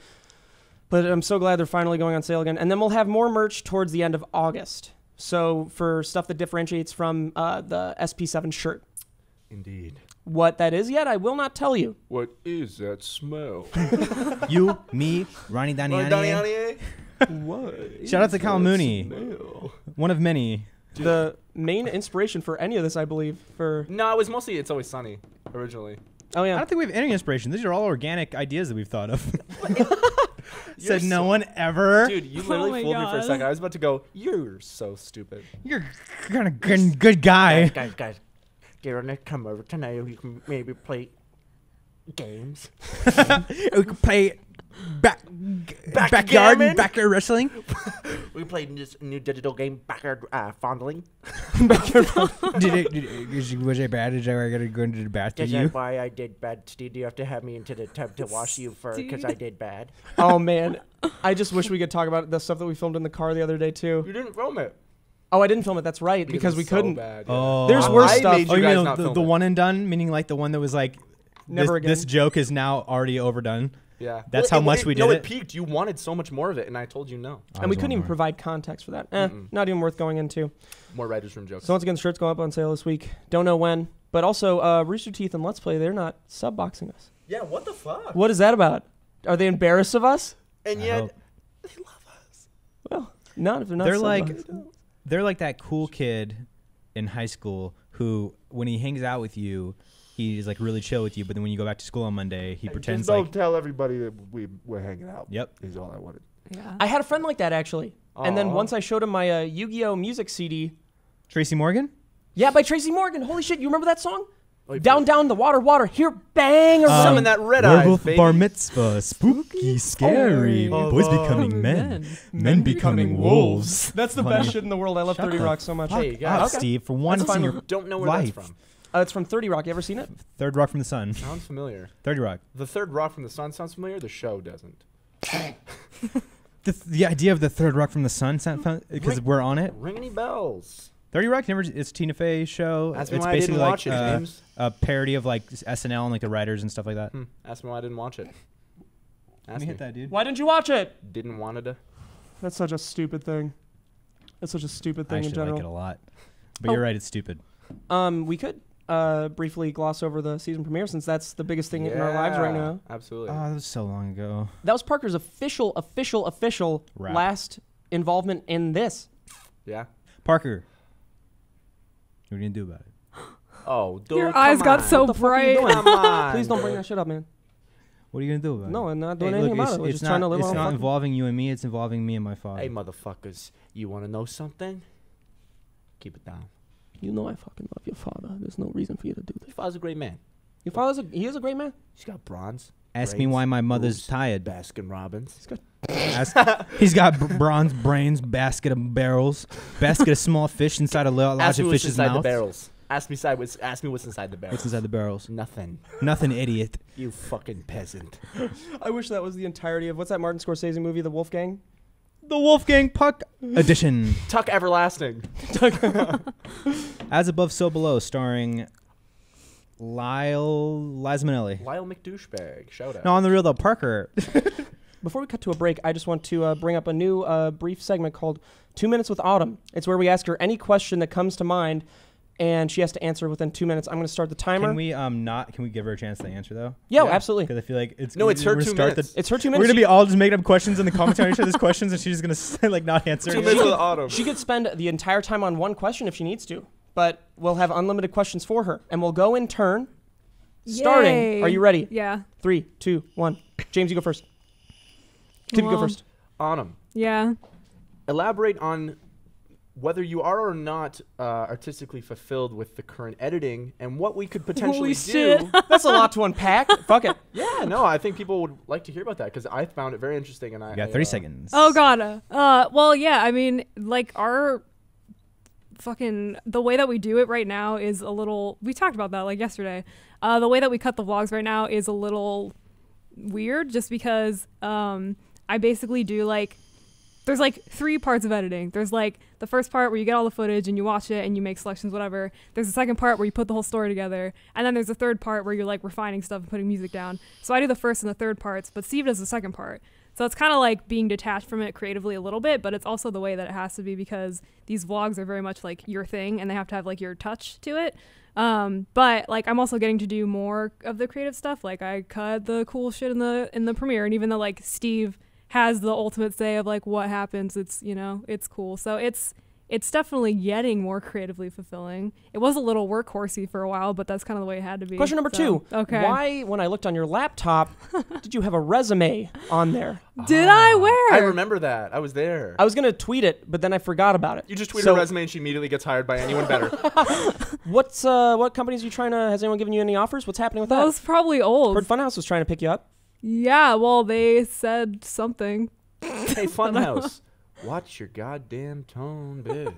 S3: But I'm so glad they're finally going on sale again. And then we'll have more merch towards the end of August. So for stuff that differentiates from the SP7 shirt.
S2: Indeed.
S3: What that is yet, I will not tell you.
S2: What is that smell?
S1: You, me, Ronnie Daniani.
S2: What?
S1: Shout out to Kyle Mooney. One of many.
S3: The main inspiration for any of this, I believe, for...
S2: No, it was mostly It's Always Sunny originally.
S3: Oh,
S1: I
S3: yeah.
S1: don't think we have any inspiration. These are all organic ideas that we've thought of.
S2: You're
S1: Said no
S2: so-
S1: one ever.
S2: Dude, you
S4: Oh
S2: literally
S4: my
S2: fooled me for a
S4: God.
S2: second. I was about to go, you're so stupid.
S1: You're kind of good guy.
S6: Guys, do you want to come over tonight? We can maybe play games.
S1: We could play backyard
S6: Backgammon?
S1: backyard wrestling.
S6: We can play this new digital game, Backyard Fondling.
S1: Was it bad? Did I gotta go into the bath? Did
S6: Is
S1: you?
S6: that why I did bad? Steve, do you have to have me into the tub to wash you for because I did bad?
S3: Oh, man. I just wish we could talk about the stuff that we filmed in the car the other day, too.
S2: You didn't film it.
S3: Oh, I didn't film it. That's right, because we
S2: it's so
S3: couldn't.
S2: bad, yeah.
S1: Oh,
S3: There's worse
S2: I
S3: stuff.
S2: made
S1: Oh,
S2: you
S1: you
S2: guys
S1: mean
S2: not
S1: the
S2: film it.
S1: one and done, meaning like the one that was like
S3: Never again.
S1: This joke is now already overdone.
S2: Yeah.
S1: That's how much we did
S2: No,
S1: it.
S2: it peaked. You wanted so much more of it, and I told you no.
S3: And we couldn't even provide context for that. Not even worth going into.
S2: More writers' room jokes.
S3: So once again, the shirts go up on sale this week. Don't know when. But also, Rooster Teeth and Let's Play, they're not sub-boxing us.
S2: yeah, what the fuck?
S3: What is that about? Are they embarrassed of us?
S2: And
S1: I
S2: yet,
S1: hope.
S2: they love us.
S3: Well, not if they're not
S1: They're like
S3: sub-boxing.
S1: they're like that cool kid in high school who, when he hangs out with you, he's like really chill with you. But then when you go back to school on Monday, he pretends
S7: Just don't
S1: like,
S7: tell everybody that we're hanging out.
S1: yep.
S7: Is all I wanted.
S4: Yeah.
S3: I had a friend like that, actually. And then
S2: Aw.
S3: once I showed him my Yu-Gi-Oh! Music CD.
S1: Tracy Morgan.
S3: Yeah, by Tracy Morgan. Holy shit, you remember that song?
S2: Wait,
S3: Down, down, the water, water. Here, bang around.
S2: Summon that red eyes,
S1: Werewolf
S2: baby.
S1: bar mitzvah, spooky, scary,
S2: Oh,
S1: boys
S2: oh,
S1: becoming men, men becoming wolves.
S3: That's the
S1: Funny.
S3: best shit in the world. I love
S1: Shut
S3: 30
S1: the
S3: Rock so much.
S2: Hey,
S1: Fuck
S2: guys.
S1: off, Steve, for once
S3: fine.
S1: in your
S2: Don't know where
S1: life.
S2: that's from.
S3: It's from 30 Rock. You ever seen it?
S1: Third Rock from the Sun.
S2: Sounds familiar.
S1: 30 Rock.
S2: The third rock from the sun sounds familiar. The show doesn't.
S1: The idea of the Third Rock from the Sun sound fun because we're on it.
S2: Ring any bells?
S1: 30 Rock never. It's Tina Fey's show.
S2: Ask me
S1: It's
S2: why I
S1: basically
S2: didn't
S1: like
S2: watch it, James.
S1: a parody of like SNL and like the writers and stuff like that.
S2: Ask me why I didn't watch it.
S1: Let
S2: Ask
S1: me
S2: me.
S1: hit that, dude.
S3: Why didn't you watch it?
S2: Didn't wanted to.
S3: That's such a stupid thing. That's such a stupid
S1: I
S3: thing in
S1: actually like it a
S3: general.
S1: lot, but
S3: Oh.
S1: you're right. It's stupid.
S3: We could briefly gloss over the season premiere since that's the biggest thing in our lives right now.
S2: Absolutely.
S1: Oh, that was so long ago.
S3: That was Parker's official
S1: Rap.
S3: last involvement in this.
S2: Yeah.
S1: Parker, what are you gonna do about it?
S2: Oh, dude,
S4: Your eyes
S2: come
S4: got
S2: on.
S4: so
S3: What the fuck are you
S4: bright.
S3: doing?
S2: Come on.
S3: Please don't bring
S2: dude.
S3: that shit up, man.
S1: What are you gonna do about it?
S3: No, I'm not doing
S1: Hey,
S3: anything
S1: look,
S3: about it. We're
S1: it's
S3: just
S1: not,
S3: trying to live
S1: it's
S3: our
S1: not
S3: fucking...
S1: involving you and me. It's involving me and my father.
S2: Hey, motherfuckers, you want to know something? Keep it down.
S3: You know I fucking love your father. There's no reason for you to do
S2: Your
S3: this.
S2: father's a great man.
S3: Your father's he is a great man.
S2: He's got bronze.
S1: Ask me
S2: braids,
S1: why my mother's
S2: boobs,
S1: tired.
S2: Baskin Robbins.
S1: He's got bronze brains, basket of barrels, basket of small fish inside a
S2: Ask
S1: larger
S2: me what's
S1: fish's
S2: inside
S1: mouth.
S2: the barrels. Ask me what's inside the barrels.
S1: What's inside the barrels?
S2: Nothing.
S1: Nothing, idiot.
S2: You fucking peasant.
S3: I wish that was the entirety of what's that Martin Scorsese movie, The Wolfgang?
S1: The Wolfgang Puck edition.
S2: Tuck everlasting.
S1: As above, so below, starring Liza Minnelli.
S2: Lyle McDouchebag. Shout out.
S1: No, on the real though, Parker.
S3: Before we cut to a break, I just want to bring up a new brief segment called 2 Minutes with Autumn. It's where we ask her any question that comes to mind, and she has to answer within 2 minutes. I'm going to start the timer.
S1: Can we give her a chance to answer though?
S3: Yeah,
S2: Yeah.
S3: absolutely.
S1: Because I feel like it's
S2: No, it's her
S1: we're gonna
S2: 2
S1: start
S2: minutes.
S3: It's her 2
S1: We're
S3: minutes.
S1: gonna be all just making up questions and the commenting on each other's questions, and she's just gonna like not answer.
S2: 2
S1: any of
S2: minutes
S1: it.
S2: with Autumn.
S3: She could spend the entire time on one question if she needs to, but we'll have unlimited questions for her, and we'll go in turn. Starting.
S4: Yay.
S3: Are you ready?
S4: Yeah.
S3: 3, 2, 1. James, you go first. Tim, you go
S4: Well,
S3: first.
S2: Autumn.
S4: Yeah.
S2: Elaborate on whether you are or not artistically fulfilled with the current editing and what we could potentially
S4: Holy
S2: do.
S4: shit.
S3: That's a lot to unpack. Fuck it.
S2: Yeah, no, I think people would like to hear about that because I found it very interesting. And
S1: You got 30 seconds.
S4: Oh god. Well, yeah. I mean, like our the way that we do it right now is a little. We talked about that like yesterday. The way that we cut the vlogs right now is a little weird, just because I basically do like. There's like 3 parts of editing. There's like the first part where you get all the footage and you watch it and you make selections, whatever. There's the second part where you put the whole story together. And then there's the third part where you're like refining stuff and putting music down. So I do the first and the third parts, but Steve does the second part. So it's kind of like being detached from it creatively a little bit, but it's also the way that it has to be because these vlogs are very much like your thing and they have to have like your touch to it. But like I'm also getting to do more of the creative stuff. Like I cut the cool shit in the premiere, and even though like Steve has the ultimate say of like what happens, it's, you know, it's cool. So it's definitely getting more creatively fulfilling. It was a little workhorsey for a while, but that's kind of the way it had to be.
S3: Question number 2.
S4: Okay.
S3: Why, when I looked on your laptop, did you have a resume on there?
S4: Did I wear?
S2: I remember that. I was there.
S3: I was going to tweet it, but then I forgot about it.
S2: You just tweet
S3: So-
S2: her resume and she immediately gets hired by anyone better.
S3: What companies are you trying to, has anyone given you any offers? What's happening with
S4: That
S3: that?
S4: was probably old.
S3: Heard Funhouse was trying to pick you up.
S4: Yeah, well, they said something.
S2: Hey, Funhouse. Watch your goddamn tone, bitch.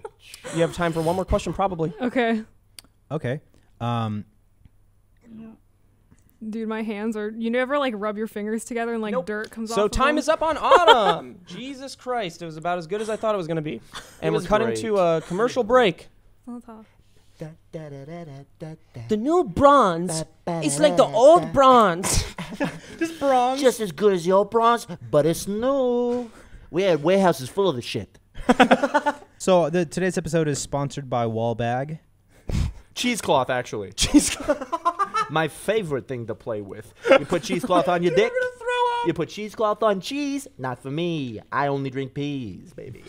S3: You have time for one more question, probably.
S4: Okay.
S1: Okay.
S4: Dude, my hands are. You never like rub your fingers together and like
S3: Nope.
S4: dirt comes off.
S3: So
S4: of
S3: time
S4: them?
S3: is up on Autumn. Jesus Christ. It was about as good as I thought it was going to be. And we're
S2: was
S3: cutting
S2: great.
S3: to a commercial break.
S4: On top.
S3: The new bronze is like the old bronze.
S1: This bronze.
S6: Just as good as the old bronze, but it's new. We had warehouses full of the shit.
S1: So today's episode is sponsored by Wallbag.
S2: Cheesecloth, actually. Cheesecloth. My favorite thing to play with. You put cheesecloth on your dick. You put cheesecloth on cheese. Not for me. I only drink peas, baby.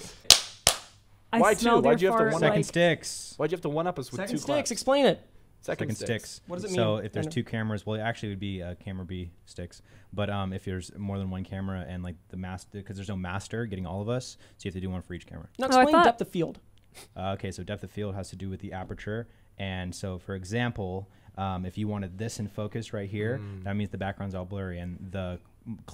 S4: I
S2: Why two?
S4: smelled
S2: Why'd
S4: your
S2: you have to
S4: fart,
S2: one-
S1: Second
S4: like,
S1: sticks.
S2: Why'd you have to one up us with
S3: Second
S2: 2
S3: sticks.
S2: claps?
S3: Explain it.
S2: Second
S1: sticks.
S3: What does it mean?
S1: So if there's
S3: Kind of-
S1: 2 cameras, well, actually it would be camera B sticks. But if there's more than 1 camera and like the master, because there's no master getting all of us, so you have to do one for each camera.
S3: Now
S4: Oh, I
S3: explain
S4: thought-
S3: depth of field.
S1: Okay, so depth of field has to do with the aperture. And so, for example, if you wanted this in focus right here, that means the background's all blurry. And the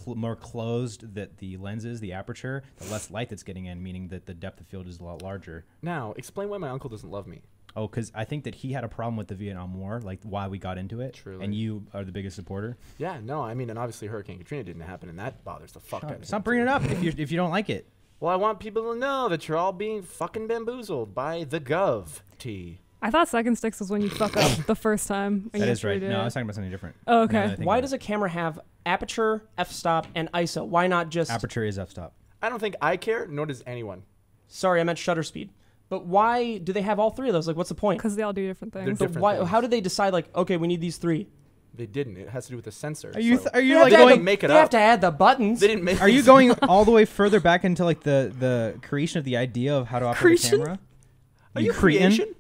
S1: more closed that the lens is, the aperture, the less light that's getting in, meaning that the depth of field is a lot larger.
S2: Now, explain why my uncle doesn't love me.
S1: Oh, because I think that he had a problem with the Vietnam War, like why we got into it.
S2: Truly.
S1: And you are the biggest supporter.
S2: Yeah, no, I mean, and obviously Hurricane Katrina didn't happen, and that bothers the fuck out of me.
S1: Stop bringing it up if you don't like it.
S2: Well, I want people to know that you're all being fucking bamboozled by the Gov T.
S4: I thought second sticks was when you fuck up the first time. And
S1: That
S4: you
S1: is
S4: have to
S1: right.
S4: redo
S1: No, I
S4: it.
S1: was talking about something different.
S4: Oh,
S1: Now
S4: okay.
S1: that I think
S3: Why
S1: about
S3: does a camera have aperture, f-stop, and ISO? Why not just...
S1: it. Aperture is f-stop.
S2: I don't think I care, nor does anyone.
S3: Sorry, I meant shutter speed. But why do they have all three of those? Like, what's the point?
S4: Because they all do different
S2: They're
S4: things.
S3: But
S2: different
S3: why?
S2: things.
S3: How did they decide? Like, okay, we need these three.
S2: They didn't. It has to do with the sensor.
S1: Are you
S2: so-
S1: are you
S3: They
S1: like
S3: have to add
S1: going?
S3: the-
S2: make it
S3: They have
S2: up.
S3: to add the buttons.
S2: They didn't make.
S1: Are you going all the way further back into like the creation of the idea of how to operate
S4: Creation?
S1: a camera?
S2: Are you
S1: creating?
S2: creation?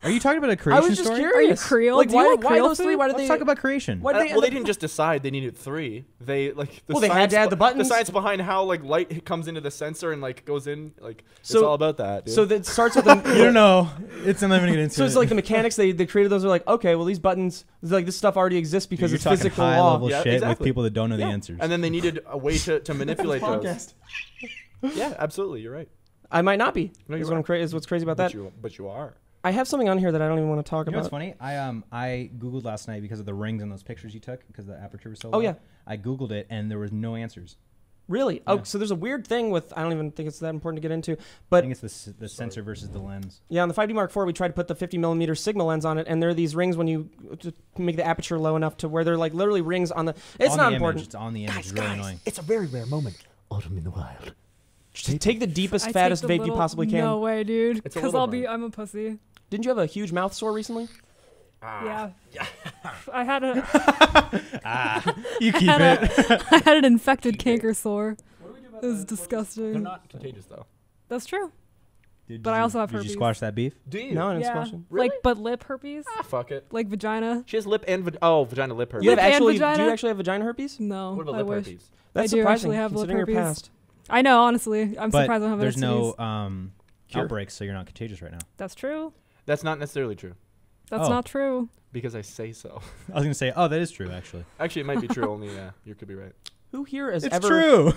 S1: Are you talking about a
S3: I
S1: creation
S3: was just
S1: story?
S3: curious.
S4: Are you Creole?
S3: Like,
S4: Do you
S3: why?
S4: like
S3: Why
S4: Creole
S3: those three?
S4: food?
S3: Why did
S1: Let's
S3: they
S1: talk about creation.
S3: Why did they?
S2: Well, they didn't just decide they needed 3. They like.
S3: Well, they had to add the buttons.
S2: The science behind how like light comes into the sensor and like goes in, like it's
S3: So-
S2: all about that. Dude.
S3: So that starts with the.
S1: You don't know. It's I'm not even gonna get into
S3: So it's
S1: it.
S3: like the mechanics. They created those. Are like, okay, well these buttons, like this stuff already exists because
S1: You're
S3: it's
S1: talking
S3: physical
S1: high
S3: law.
S1: level
S2: Yeah,
S1: shit with
S2: exactly.
S1: people that don't know
S3: Yeah.
S1: the answers.
S2: and then they needed a way to manipulate those.
S3: Podcast.
S2: Yeah, absolutely. You're right.
S3: I might not be.
S2: No,
S3: is
S2: you're
S3: what I'm
S2: right.
S3: cra- is what's crazy about that.
S2: But you are.
S3: I have something on here that I don't even want to talk
S1: You know what's
S3: about.
S1: funny? I googled last night because of the rings in those pictures you took because the aperture was so
S3: Oh,
S1: low.
S3: yeah.
S1: I googled it and there was no answers.
S3: Really? Oh,
S1: Yeah.
S3: so there's a weird thing with. I don't even think it's that important to get into.
S1: I
S3: But
S1: think it's the sensor versus the lens.
S3: yeah, on the 5D Mark IV, we tried to put the 50mm Sigma lens on it, and there are these rings when you to make the aperture low enough to where they're like literally rings on the. It's
S1: on
S3: not
S1: the
S3: important.
S1: Image, it's on the image. It's really annoying.
S6: It's a very rare moment. Autumn in the wild.
S3: Just take the deepest,
S4: I take
S3: fattest
S4: the
S3: vape you
S4: little-
S3: possibly can.
S4: No way, dude.
S2: It's a
S4: Because
S2: little one.
S4: I'm a pussy.
S3: Didn't you have a huge mouth sore recently?
S4: Yeah. I had a
S1: You keep
S4: had
S1: it.
S4: I had an infected canker sore. It was
S2: They're
S4: disgusting.
S2: not contagious though.
S4: That's true.
S1: Did
S4: But I
S1: you-
S4: also have
S1: Did you
S4: herpes.
S1: squash that beef?
S2: Do you?
S3: No, I didn't
S4: Yeah.
S3: squash it.
S2: Really?
S4: Like, but lip herpes?
S2: Ah, fuck it.
S4: Like vagina?
S2: She has lip and vagina lip herpes.
S3: You have
S4: Lip and
S3: actually? Do
S4: vagina?
S3: you actually have vagina herpes?
S4: No.
S2: What about
S4: I
S2: lip
S4: wish.
S2: herpes?
S3: That's
S4: I do
S3: surprising,
S4: actually have lip
S3: considering your
S4: herpes.
S3: past.
S4: I know, honestly. I'm
S1: But
S4: surprised I don't have
S1: there's
S4: STDs.
S1: no
S3: Cure.
S1: outbreaks, so you're not contagious right now.
S4: That's true.
S2: That's not necessarily true
S4: That's
S1: Oh.
S4: not true.
S2: because I say so.
S1: I was gonna say, oh, that is true actually.
S2: Actually, it might be true. Only you could be right.
S3: Who here has
S1: It's
S3: ever?
S1: true.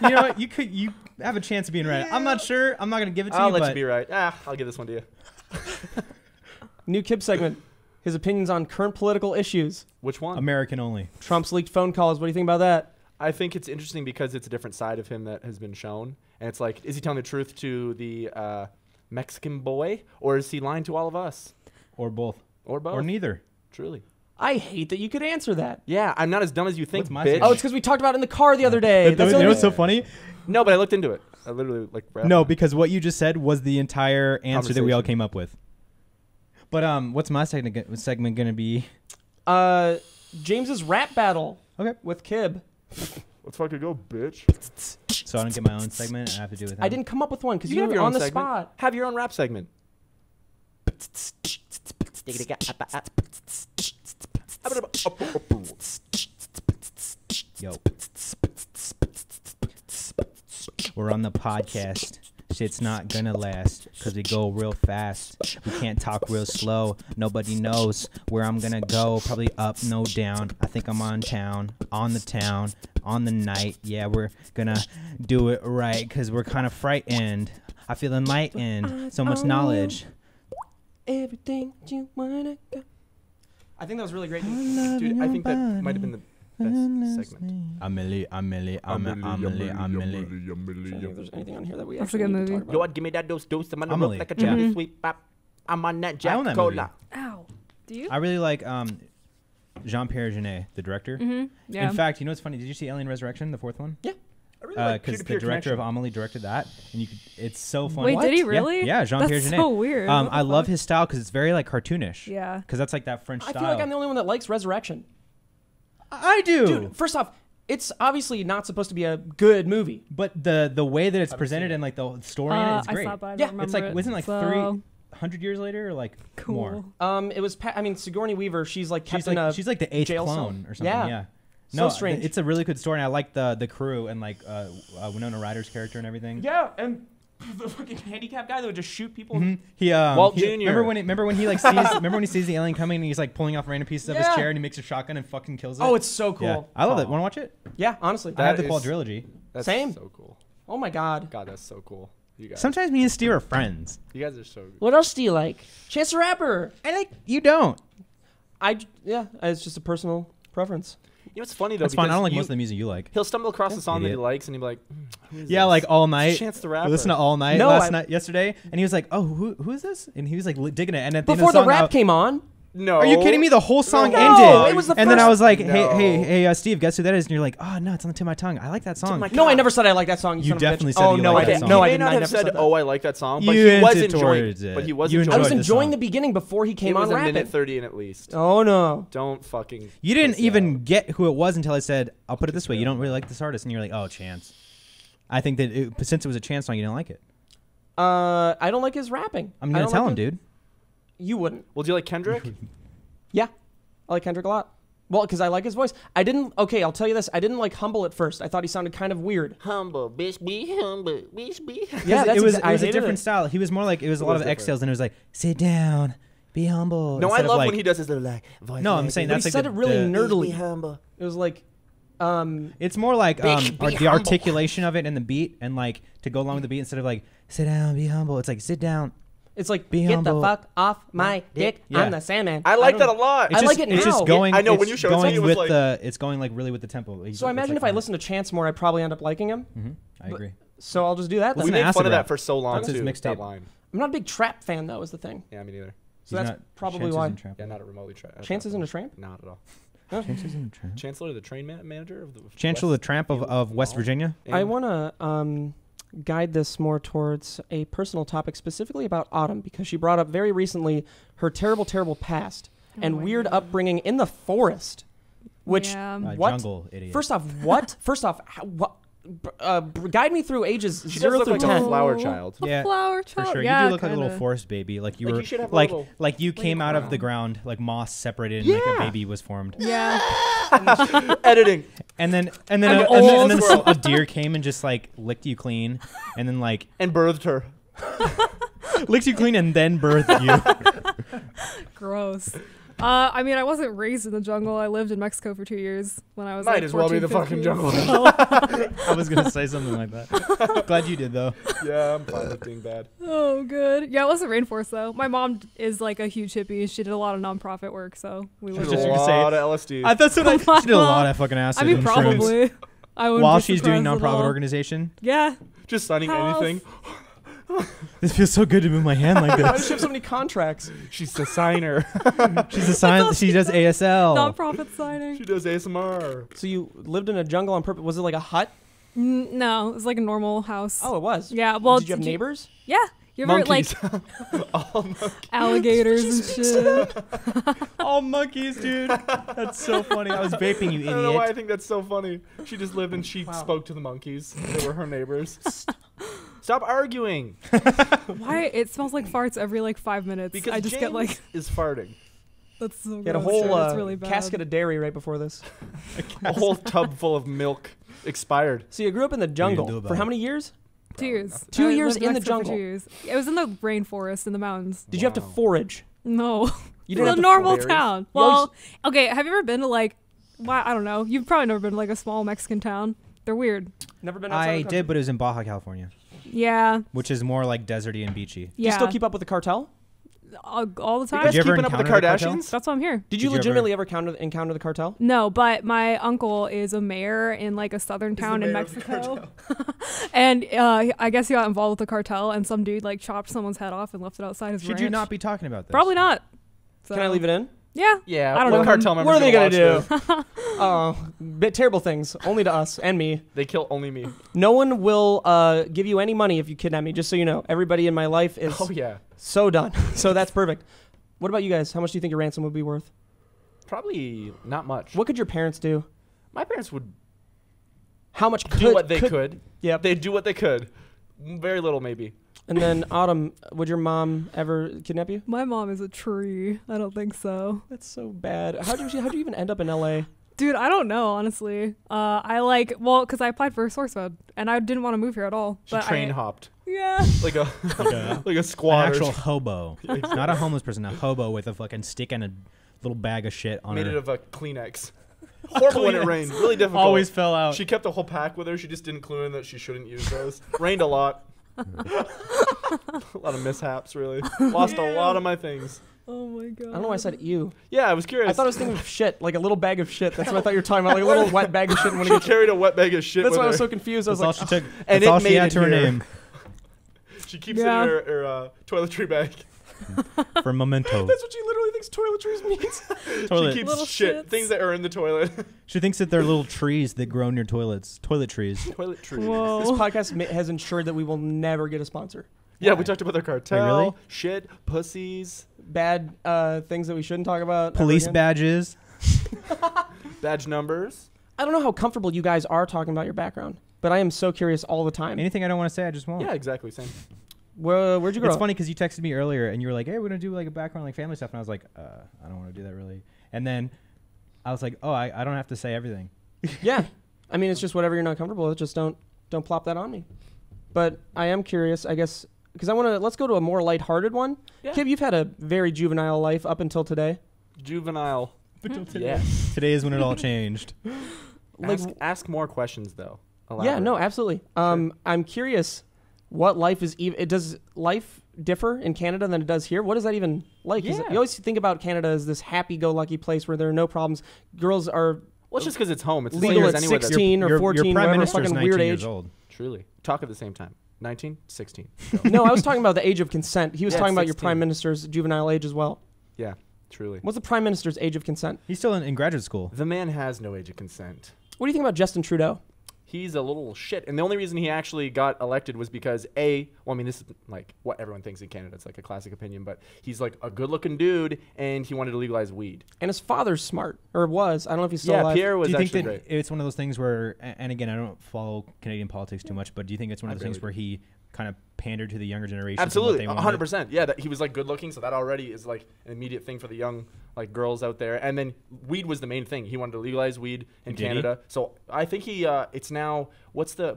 S1: You know what? You have a chance of being right. I'm not sure. I'm not gonna give it to
S2: I'll
S1: you,
S2: let
S1: but
S2: you be right. I'll give this one to you.
S3: New Kib segment. His opinions on current political issues.
S2: Which one?
S1: American only.
S3: Trump's leaked phone calls. What do you think about that?
S2: I think it's interesting because it's a different side of him that has been shown, and it's like, is he telling the truth to the Mexican boy, or is he lying to all of us,
S1: Or both.
S2: or both?
S1: Or neither.
S2: Truly.
S3: I hate that you could answer that.
S2: Yeah, I'm not as dumb as you think,
S1: What's my
S2: bitch.
S1: take?
S3: Oh, it's because we talked about it in the car the other day. That's
S1: you
S3: the
S1: know
S3: only
S1: what's so funny?
S2: No, but I looked into it. I literally like. read
S1: No,
S2: up.
S1: because what you just said was the entire answer that we all
S2: Conversation.
S1: came up with. But what's my segment gonna be?
S3: James's rap battle.
S1: Okay.
S3: With Kib.
S7: Let's fucking go, bitch.
S1: So I don't get my own segment. I have to do with.
S3: I didn't come up with one because
S2: You
S3: you
S2: have
S3: were
S2: your
S3: on
S2: own
S3: the
S2: segment.
S3: spot.
S2: Have your own rap segment.
S1: Yo. We're on the podcast. Shit's not gonna last because we go real fast. We can't talk real slow. Nobody knows where I'm gonna go. Probably up, no down. I think I'm on town, on the night. Yeah, we're gonna do it right because we're kind of frightened. I feel enlightened. So much knowledge.
S3: Everything you wanna go. I think that was really great.
S2: Dude, I think that might have been the best segment.
S1: Amelie.
S3: I don't think there's anything on here that we
S4: That's a
S3: actually
S4: good
S3: need to
S4: movie.
S3: talk about.
S2: Yo, give me that dose. I'm on the
S1: Amelie.
S2: rope like a
S1: Yeah.
S2: cherry sweet pop. I'm on that
S1: I
S2: Jack
S1: own that
S2: Cola.
S4: Ow. Do you?
S1: I really like Jean-Pierre Jeunet, the director.
S4: Mm-hmm. Yeah.
S1: In fact, you know what's funny? Did you see Alien Resurrection, the fourth one?
S3: Yeah.
S2: I really like
S1: Because the
S2: peer-to-peer
S1: director of
S2: connection.
S1: Amelie directed that, and you could. It's so funny.
S4: Wait, did he
S1: Yeah,
S4: really?
S1: Yeah, Jean-Pierre
S4: That's
S1: Jeunet.
S4: so weird. What the
S1: I love
S4: fuck?
S1: his style because it's very like cartoonish.
S4: Yeah.
S1: Because that's like that French
S3: I
S1: style.
S3: feel like I'm the only one that likes Resurrection.
S1: I do.
S3: Dude, first off, it's obviously not supposed to be a good movie.
S1: But the way that it's presented and like the story in it is
S4: I
S1: great.
S4: saw it, but I don't
S3: Yeah,
S4: remember
S1: It's like
S4: it,
S1: wasn't it like
S4: so
S1: 300 years later or like more?
S4: cool.
S3: It was. I mean, Sigourney Weaver. She's like kept
S1: She's
S3: in a.
S1: like the eighth
S3: jail cell.
S1: clone or something.
S3: Yeah.
S1: Yeah.
S3: So
S1: No,
S3: strange.
S1: It's a really good story, and I like the crew and like Winona Ryder's character and everything.
S3: Yeah, and the fucking handicap guy that would just shoot people.
S1: Mhm. He
S2: Walt
S1: he-
S2: Jr..
S1: Remember when he like sees when he sees the alien coming and he's like pulling off random pieces of his
S3: Yeah.
S1: chair and he makes a shotgun and fucking kills it.
S3: Oh, it's so cool.
S1: Yeah. I love it.
S2: Oh.
S1: Want to watch it?
S3: Yeah, honestly.
S1: I have
S2: That
S1: the
S2: is-
S1: quadrilogy.
S2: That's
S3: Same.
S2: so cool.
S3: Oh my god.
S2: God, that's so cool. You guys.
S1: Sometimes me and Steve are friends.
S2: You guys are so good.
S3: What else do you like? Chance the Rapper.
S1: I like you don't.
S3: It's just a personal preference.
S2: You know what's funny though?
S1: That's fine. I
S2: because
S1: don't like
S2: you-
S1: most of the music you like.
S2: He'll stumble across a song that he
S1: Idiot.
S2: likes, and he'll be like, who is
S1: Yeah,
S2: this?
S1: like all night.
S2: Chance the Rapper.
S1: Listen to All Night
S3: No,
S1: last night yesterday, and he was like, "Oh, who is this?" And he was like digging it. And at the end
S3: Before
S1: of the
S3: the
S1: song,
S3: rap came on.
S2: No.
S1: Are you kidding me? The whole song
S3: No,
S1: ended.
S3: it was the
S1: and then I
S3: first-
S1: was like,
S2: No.
S1: hey, Steve, guess who that is? And you're like, oh, no, it's on the tip of my tongue. I like that song.
S3: No, I never said I like that song.
S1: You
S3: son of a bitch.
S1: definitely said
S3: Oh
S1: you
S3: no,
S1: like
S3: I
S1: that
S3: didn't.
S1: song.
S3: No,
S2: He
S3: I
S2: may
S3: did
S2: not
S3: not. I
S2: have
S3: never
S2: said,
S3: said that.
S2: "Oh, I like that song," but
S1: You
S2: he was
S1: hinted
S2: enjoying.
S1: towards it.
S2: But he was
S1: You
S2: enjoying.
S3: I was
S1: enjoyed the
S3: enjoying
S1: song.
S3: the beginning before he
S2: It
S3: came
S2: was
S3: on
S2: a
S3: rapping.
S2: minute 30 in at least.
S3: Oh no.
S2: Don't fucking.
S1: You didn't
S2: pussy
S1: even
S2: out.
S1: get who it was until I said, I'll put it this way. You don't really like this artist. And you're like, oh, Chance. I think that since it was a Chance song, you didn't like it.
S3: I don't like his rapping.
S1: I'm
S3: I
S1: going
S3: don't
S1: to tell
S3: like
S1: him, dude.
S3: You wouldn't.
S2: Well, do you like Kendrick?
S3: Yeah, I like Kendrick a lot. Well, because I like his voice. I didn't. Okay, I'll tell you this. I didn't like Humble at first. I thought he sounded kind of weird.
S6: Humble, bitch, be humble, bitch, be.
S3: Yeah,
S1: it was
S3: I
S1: a
S3: hated
S1: different
S3: it.
S1: style. He was more like, it was a lot
S2: was
S1: of
S2: different.
S1: exhales. And it was like, sit down, be humble.
S2: No, I
S1: instead of
S2: love
S1: like,
S2: when he does his little like voice.
S1: No, I'm
S2: like
S1: saying
S3: But
S1: that's
S3: he
S1: like
S3: said
S1: the,
S3: it really
S1: the-
S3: nerdily.
S6: Be humble.
S3: It was like,
S1: It's more like
S6: Bitch, be
S1: the
S6: humble.
S1: articulation of it and the beat, and like to go along with the beat instead of like sit down, be humble. It's like sit down.
S3: it's like
S1: Be
S3: get
S1: humble.
S3: the fuck off my dick.
S1: Yeah.
S3: I'm the Sandman.
S2: I like
S3: don't-
S2: that a lot.
S1: It's
S3: I
S1: just,
S3: like it
S1: It's just
S3: now.
S1: going.
S2: I know,
S1: it's
S2: when you showed it to me,
S1: going
S2: it was
S1: with
S2: like-
S1: the. It's going like really with the tempo.
S3: So I imagine if I listen to Chance more, I'd probably end up liking him.
S1: I agree.
S3: So I'll just do that. Then.
S1: Listen
S2: we
S1: to
S2: made
S1: Acid
S2: fun of
S1: Rap.
S2: that for so long
S1: That's his
S2: too.
S1: mixtape.
S2: That line.
S3: I'm not a big trap fan though. Is the thing.
S2: Yeah, me neither.
S3: So that's probably
S1: Chance
S3: why.
S1: isn't trap.
S2: Yeah, not a remotely.
S3: Chance isn't a tramp.
S2: Not at all.
S1: Chance isn't trap.
S2: Chancellor, the train manager of the.
S1: Chancellor the Tramp of West Virginia.
S3: I want to guide this more towards a personal topic, specifically about Autumn, because she brought up very recently her terrible, terrible past and
S4: my
S3: weird
S4: God.
S3: upbringing in the forest. Which
S4: Yeah.
S3: what?
S1: Jungle idiot.
S3: First off, what? First off, what? Guide me through ages
S2: She does
S3: 0
S2: look
S3: through
S2: like
S3: 10.
S2: a flower child.
S1: Yeah,
S4: Flower
S1: for
S4: child.
S1: sure.
S4: Yeah,
S1: You do look like a little
S4: kinda.
S1: forest baby. Like you
S2: Like
S1: were
S2: you should have a
S1: like
S2: little-
S1: like you came out of the ground, like moss separated, and like a
S2: Yeah.
S1: baby was formed.
S4: Yeah.
S2: Editing.
S1: And then a deer came and just like licked you clean, and then like
S2: And birthed her.
S1: licked you clean and then birthed you.
S4: Gross. I mean, I wasn't raised in the jungle. I lived in Mexico for 2 years when I was
S2: Might
S4: like
S2: as well be
S4: 14,
S2: the fucking
S4: 15.
S2: jungle.
S1: I was gonna say something like that. Glad you did though.
S2: Yeah, I'm fine with being bad.
S4: Oh, good. Yeah, it wasn't rainforest though. My mom is like a huge hippie. She did a lot of nonprofit work, so we
S1: Just
S4: lived.
S1: you
S2: a
S1: could say-
S2: lot of LSD.
S1: That's what I she did a lot of fucking acid.
S4: I mean,
S1: and shrooms.
S4: probably. I wouldn't
S1: While
S4: be
S1: she's doing
S4: surprised at
S1: nonprofit
S4: all.
S1: organization.
S4: Yeah.
S2: Just signing
S4: How else?
S2: anything.
S1: This feels so good to move my hand like
S3: Why does
S1: this.
S3: she have so many contracts?
S2: She's a signer.
S1: She's a sign. She does ASL.
S4: Nonprofit signing.
S2: She does ASMR.
S3: So you lived in a jungle on purpose? Was it like a hut?
S4: No, it was like a normal house.
S3: Oh, it was.
S4: Yeah. Well,
S3: Did you have neighbors?
S4: Yeah. You ever
S2: Monkeys.
S4: like alligators and shit?
S1: All monkeys, dude. That's so funny. I was vaping, you
S2: I don't know why I
S1: idiot.
S2: think that's so funny. She just lived and she spoke to the monkeys. They were her neighbors. Stop arguing.
S4: Why? It smells like farts every like 5 minutes.
S2: Because
S4: I just
S2: James
S4: get like
S2: is farting.
S4: that's so.
S3: You had a
S4: gross,
S3: whole
S4: dude. That's really bad.
S3: casket of dairy right before this.
S2: A whole tub full of milk expired.
S3: So you grew up in the
S1: do
S3: jungle
S1: about
S3: for how
S1: it?
S3: many years?
S4: 2 years.
S3: 2
S4: I
S3: years
S4: lived
S3: in the
S4: Mexico for
S3: jungle.
S4: 2 years. It was in the rainforest in the mountains.
S3: Did you have to forage?
S4: No,
S3: You
S4: it's
S3: didn't have
S4: a
S3: to
S4: normal
S3: forage?
S4: town.
S3: You always-
S4: Well, okay. Have you ever been to like? Well, I don't know. You've probably never been to like a small Mexican town. They're weird.
S3: Never been outside
S1: I
S3: the country?
S1: did, but it was in Baja, California,
S4: Yeah.
S1: which is more like deserty and beachy.
S3: Do
S4: Yeah.
S3: you still keep up with the cartel?
S4: all the time?
S1: Did you ever
S2: keeping up with the
S1: encounter the cartel?
S2: Kardashians?
S4: That's why I'm here.
S3: Did you
S1: Did you
S3: legitimately ever encounter the cartel?
S4: No, but my uncle is a mayor in like a southern town in Mexico, and I guess he got involved with the cartel, and some dude like chopped someone's head off and left it outside his
S1: Should
S4: ranch.
S1: you not be talking about this?
S4: Probably not. So,
S3: Can I leave it in?
S4: Yeah.
S2: Yeah.
S4: I don't
S2: what
S4: know.
S2: cartel members
S3: What are they gonna
S2: watch
S3: do?
S2: this?
S3: Oh, terrible things. Only to us and me.
S2: They kill only me.
S3: No one will give you any money if you kidnap me. Just so you know, everybody in my life is
S2: Oh yeah.
S3: so done. So that's perfect. What about you guys? How much do you think your ransom would be worth?
S2: Probably not much.
S3: What could your parents do?
S2: My parents would
S3: How much
S2: do what they could.
S3: Yep.
S2: They'd do what they could. Very little, maybe.
S3: And then Autumn, would your mom ever kidnap you?
S4: My mom is a tree. I don't think so.
S3: That's so bad. How'd you even end up in LA?
S4: Dude, I don't know, honestly. Because I applied for a source code, and I didn't want to move here at all.
S2: She
S4: But
S2: train hopped
S4: Yeah.
S2: like a like a
S1: An
S2: squatter.
S1: actual hobo, not a homeless person. A hobo with a fucking stick and a little bag of shit on
S2: Made
S1: her.
S2: it of a Kleenex. Horrible when it rained. Really difficult.
S1: Always fell out.
S2: She kept a whole pack with her. She just didn't clue in that she shouldn't use those. Rained a lot. A lot of mishaps, really. Lost a lot of my things.
S4: Oh my god.
S3: I don't know why I said you.
S2: Yeah, I was curious.
S3: I thought I was thinking of shit, like a little bag of shit. That's what I thought you were talking about, like a little wet bag of shit. When
S2: she carried a wet bag of shit
S3: that's
S2: with
S3: why I
S2: her.
S3: was so confused. I was
S1: That's all
S3: like,
S1: she took.
S2: And
S1: That's
S2: it
S1: all she
S2: made
S1: had
S2: it
S1: to her
S2: here.
S1: name.
S2: She keeps
S4: Yeah.
S2: it in her toiletry bag.
S1: For memento.
S3: That's what she literally thinks toiletries means.
S1: Toilet.
S2: She keeps
S4: Little
S2: shit,
S4: shits.
S2: things that are in the toilet.
S1: She thinks that they're little trees that grow near toilets. Toilet trees.
S2: Toilet trees.
S4: Whoa.
S3: This podcast has ensured that we will never get a sponsor.
S2: Yeah, we talked about the cartel.
S1: really?
S2: Shit, pussies,
S3: Bad things that we shouldn't talk about. ever
S1: Police
S3: again.
S1: badges.
S2: badge numbers.
S3: I don't know how comfortable you guys are talking about your background, but I am so curious all the time.
S1: Anything I don't want to say, I just won't.
S2: Yeah, exactly. Same.
S3: Where'd you grow
S1: It's
S3: up?
S1: funny because you texted me earlier and you were like, "Hey, we're gonna do like a background like family stuff," and I was like, "I don't want to do that really." And then I was like, "Oh, I don't have to say everything."
S3: Yeah, I mean it's just whatever you're not comfortable with. Just don't plop that on me. But I am curious, I guess, because let's go to a more lighthearted one.
S2: Yeah.
S3: Kib, you've had a very juvenile life up until today.
S2: Juvenile.
S1: today.
S2: Yes.
S1: Today is when it all changed.
S3: Like,
S2: ask more questions though.
S3: yeah,
S2: Elaborate.
S3: no, absolutely. I'm curious, what life is even? Does life differ in Canada than it does here? What is that even like? 'Cause
S2: Yeah.
S3: You always think about Canada as this happy-go-lucky place where there are no problems. Girls are
S2: Well, it's just because it's home. It's the same
S3: legal
S2: as
S3: at
S2: anywhere.
S3: 16 or
S1: your
S3: 14,
S1: prime
S3: whatever
S1: minister's
S3: fucking
S1: 19
S3: weird
S1: years
S3: age.
S1: old.
S2: Truly. Talk at the same time. 19, 16.
S3: No, I was talking about the age of consent. He was
S2: Yeah,
S3: talking about your
S2: 16.
S3: prime minister's juvenile age as well.
S2: Yeah, truly.
S3: What's the prime minister's age of consent?
S1: He's still in graduate school.
S2: The man has no age of consent.
S3: What do you think about Justin Trudeau?
S2: He's a little shit. And the only reason he actually got elected was because well, I mean, this is like what everyone thinks in Canada. It's like a classic opinion, but he's like a good looking dude and he wanted to legalize weed.
S3: And his father's smart, or was. I don't know if he's still
S2: Yeah,
S3: alive.
S2: Pierre was
S1: Do you think
S2: actually
S1: that
S2: great.
S1: it's one of those things where, and again, I don't follow Canadian politics too much, but do you think it's one of
S2: I
S1: those things
S2: barely
S1: where he kind of pandered to the younger generation?
S2: Absolutely, 100%. Yeah, that he was like good looking, so that already is like an immediate thing for the young like girls out there. And then weed was the main thing. He wanted to legalize weed in
S1: Did he?
S2: Canada. So I think it's now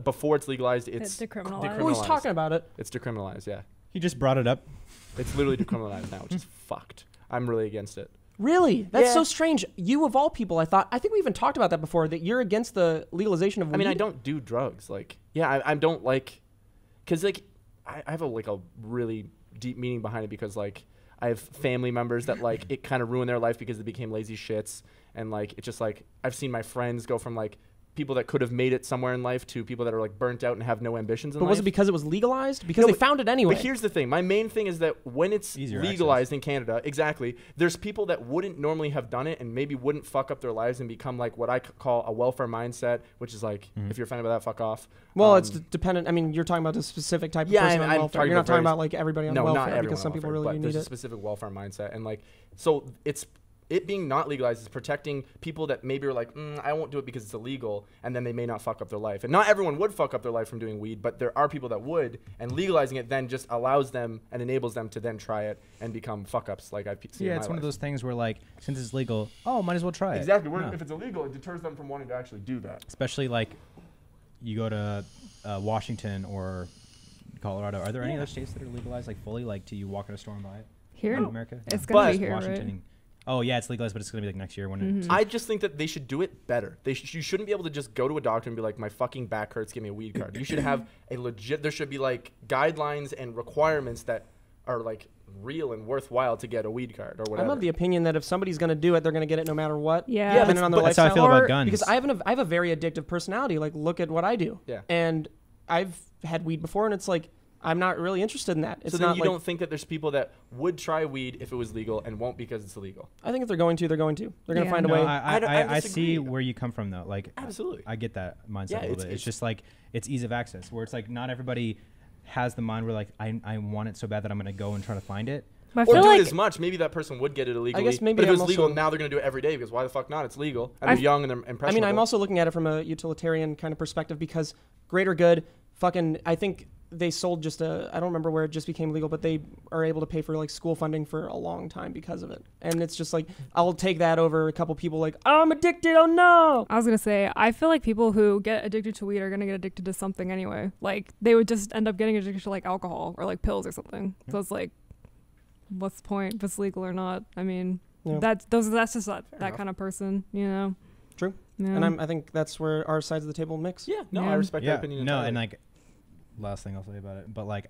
S2: before it's legalized, it's
S4: decriminalized.
S3: Who was talking about it?
S2: It's decriminalized. Yeah,
S1: He just brought it up.
S2: it's literally decriminalized now, which is fucked. I'm really against it.
S3: Really? That's
S2: Yeah.
S3: so strange. You of all people, I think we even talked about that before, that you're against the legalization of weed.
S2: I mean, I don't do drugs. Like, yeah, I don't like, cause like I have a really deep meaning behind it because like I have family members that like it kind of ruined their life because they became lazy shits, and like it's just like I've seen my friends go from like people that could have made it somewhere in life to people that are like burnt out and have no ambitions in
S3: But
S2: life.
S3: was it because it was legalized? Because
S2: No,
S3: they
S2: but-
S3: found it anyway.
S2: But here's the thing. My main thing is that when it's
S1: Easier
S2: legalized in Canada, exactly, there's people that wouldn't normally have done it and maybe wouldn't fuck up their lives and become like what I call a welfare mindset, which is like, if you're offended by that, fuck off.
S3: Well, it's dependent. I mean, you're talking about a specific type of
S2: Yeah,
S3: person on
S2: I'm
S3: welfare.
S2: talking
S3: You're not
S2: about
S3: talking
S2: various-
S3: about like everybody on
S2: no,
S3: welfare
S2: not everyone
S3: because
S2: on
S3: some people
S2: welfare,
S3: really
S2: but
S3: do
S2: there's
S3: need
S2: a
S3: it.
S2: specific welfare mindset, and like, so it being not legalized is protecting people that maybe are like, I won't do it because it's illegal, and then they may not fuck up their life. And not everyone would fuck up their life from doing weed, but there are people that would, and legalizing it then just allows them and enables them to then try it and become fuck ups like I've seen.
S1: Yeah,
S2: in
S1: it's
S2: my
S1: one of
S2: life.
S1: those things where like, since it's legal, might as well try it.
S7: Exactly.
S1: No.
S7: If it's illegal, it deters them from wanting to actually do that.
S1: Especially like, you go to Washington or Colorado. Are there any other states that are legalized like fully? Like, do you walk in a store and buy it?
S4: Here?
S1: In America?
S4: It's
S1: No.
S4: gonna
S2: But
S4: be here,
S1: Washington.
S4: right?
S1: Oh yeah, it's legalized, but it's gonna be like next year when
S4: Mhm.
S1: it.
S2: I just think that they should do it better. You shouldn't be able to just go to a doctor and be like, my fucking back hurts, give me a weed card. You should have there should be like guidelines and requirements that are like real and worthwhile to get a weed card or whatever.
S3: I'm of the opinion that if somebody's going to do it, they're going to get it no matter what.
S4: Yeah.
S3: Depending on their
S1: That's how I
S3: lifestyle.
S1: feel
S4: Or-
S1: about guns.
S3: Because I have a very addictive personality. Like, look at what I do.
S2: Yeah.
S3: And I've had weed before, and it's like I'm not really interested in that. It's
S2: so then
S3: not
S2: you
S3: like,
S2: don't think that there's people that would try weed if it was legal and won't because it's illegal?
S3: I think if they're going to, they're going to. They're going to
S4: Yeah.
S3: find a
S1: No,
S3: way.
S2: I
S1: I see
S2: disagree.
S1: where you come from though. Like,
S2: Absolutely.
S1: I get that mindset
S2: Yeah,
S1: a little bit.
S2: it's-
S1: It's just like it's ease of access, where it's like not everybody has the mind where like I want it so bad that I'm gonna go and try to find it.
S4: But I
S2: Or
S4: feel
S2: do
S4: like
S2: it as much. Maybe that person would get it illegally.
S3: guess maybe
S2: but if it was
S3: I'm
S2: legal,
S3: also-
S2: now they're going to do it every day because why the fuck not? It's legal. And
S4: I
S2: they're young and they're impressionable.
S3: I mean, I'm also looking at it from a utilitarian kind of perspective because greater good, I think they sold I don't remember where it just became legal, but they are able to pay for like school funding for a long time because of it. And it's just like, I'll take that over a couple people like, I'm addicted, oh no.
S4: I was gonna say, I feel like people who get addicted to weed are gonna get addicted to something anyway. Like they would just end up getting addicted to like alcohol or like pills or something. So it's like, what's the point if it's legal or not? I mean,
S3: Yeah.
S4: that's just that
S2: enough.
S4: kind of person, you know.
S3: True.
S4: Yeah.
S3: And I think that's where our sides of the table mix.
S2: Yeah, no,
S4: Yeah.
S2: I respect that
S1: Yeah,
S2: opinion
S1: no,
S2: entirely.
S1: and like last thing I'll say about it, but like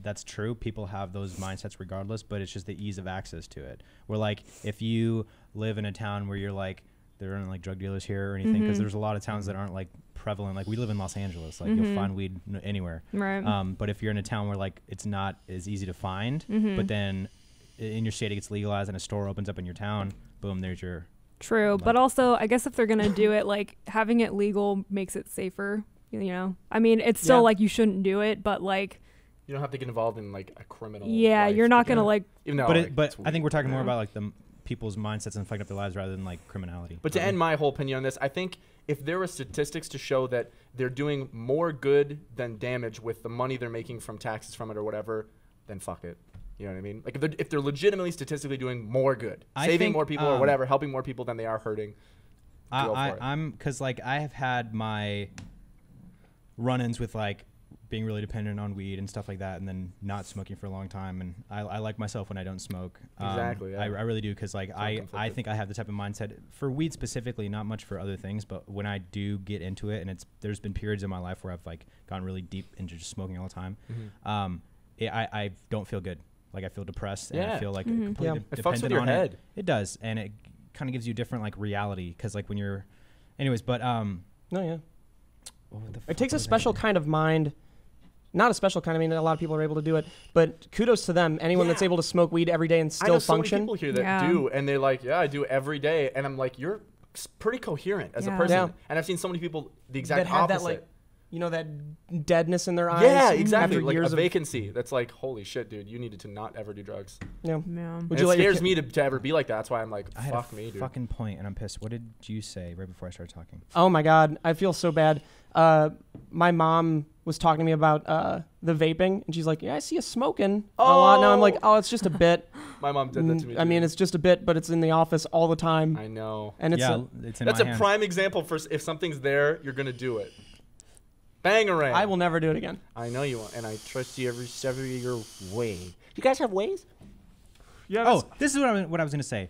S1: that's true. People have those mindsets regardless, but it's just the ease of access to it. Where like if you live in a town where you're like there aren't like drug dealers here or anything, because there's a lot of towns that aren't like prevalent. Like we live in Los Angeles, like you'll find weed anywhere.
S4: Right.
S1: But if you're in a town where like it's not as easy to find, but then in your state it gets legalized and a store opens up in your town, boom, there's your.
S4: True, but also I guess if they're gonna do it, like having it legal makes it safer. You know, I mean, it's still like you shouldn't do it, but like
S2: You don't have to get involved in like a criminal.
S4: yeah,
S2: life
S4: you're not
S2: to
S4: gonna
S2: do it.
S4: like.
S2: Even though,
S1: But
S2: like,
S1: I think we're talking more about like the people's mindsets and fucking up their lives rather than like criminality.
S2: But to end my whole opinion on this, I think if there were statistics to show that they're doing more good than damage with the money they're making from taxes from it or whatever, then fuck it. You know what I mean? Like if they're legitimately statistically doing more good, saving
S1: think,
S2: more people or whatever, helping more people than they are hurting.
S1: I'm because like I have had my run-ins with like being really dependent on weed and stuff like that, and then not smoking for a long time. And I like myself when I don't smoke.
S2: Exactly. Yeah.
S1: I really do because like I think I have the type of mindset for weed specifically, not much for other things. But when I do get into it, and there's been periods in my life where I've like gotten really deep into just smoking all the time. I don't feel good. Like I feel depressed and I feel like completely
S2: It fucks with
S1: dependent
S2: your
S1: on
S2: head.
S1: It does, and it kind of gives you a different like reality because like when you're, anyways. But
S3: No, yeah.
S1: what the
S3: It
S1: fuck
S3: takes a
S1: was I
S3: special
S1: saying?
S3: kind of mind. Not a special kind. I mean, a lot of people are able to do it, but kudos to them. Anyone that's able to smoke weed every day and
S2: I
S3: still
S2: know so many
S3: function.
S2: people here that
S4: Yeah.
S2: do, and they're like, "Yeah, I do every day," and I'm like, "You're pretty coherent as a
S4: Yeah.
S2: person."
S3: Yeah.
S2: And I've seen so many people the exact
S3: that have
S2: opposite.
S3: that like, you know, that deadness in their eyes.
S2: Yeah, exactly.
S3: After
S2: Like
S3: years
S2: a
S3: of,
S2: vacancy. That's like, holy shit, dude. You needed to not ever do drugs.
S3: yeah.
S4: Yeah.
S3: Would
S2: And
S3: you
S2: it
S3: let your
S2: scares
S3: kid-
S2: me to ever be like that. That's why I'm like,
S1: I had
S2: fuck
S1: a
S2: me, dude.
S1: fucking point, and I'm pissed. What did you say right before I started talking?
S3: Oh my God, I feel so bad. My mom was talking to me about the vaping, and she's like, "Yeah, I see you smoking a lot." Now I'm like, "Oh, it's just a bit."
S2: My mom did that to me.
S3: I mean,
S2: too.
S3: it's just a bit, but it's in the office all the time,
S2: I know.
S3: and it's
S1: yeah, it's in
S2: That's
S1: my
S2: a
S1: hands.
S2: prime example for if something's there, you're gonna do it. Bangarang.
S3: I will never do it again.
S2: I know you won't, and I trust you every step of your way. You guys have ways?
S3: Yeah.
S1: Oh, this is what I was going to say.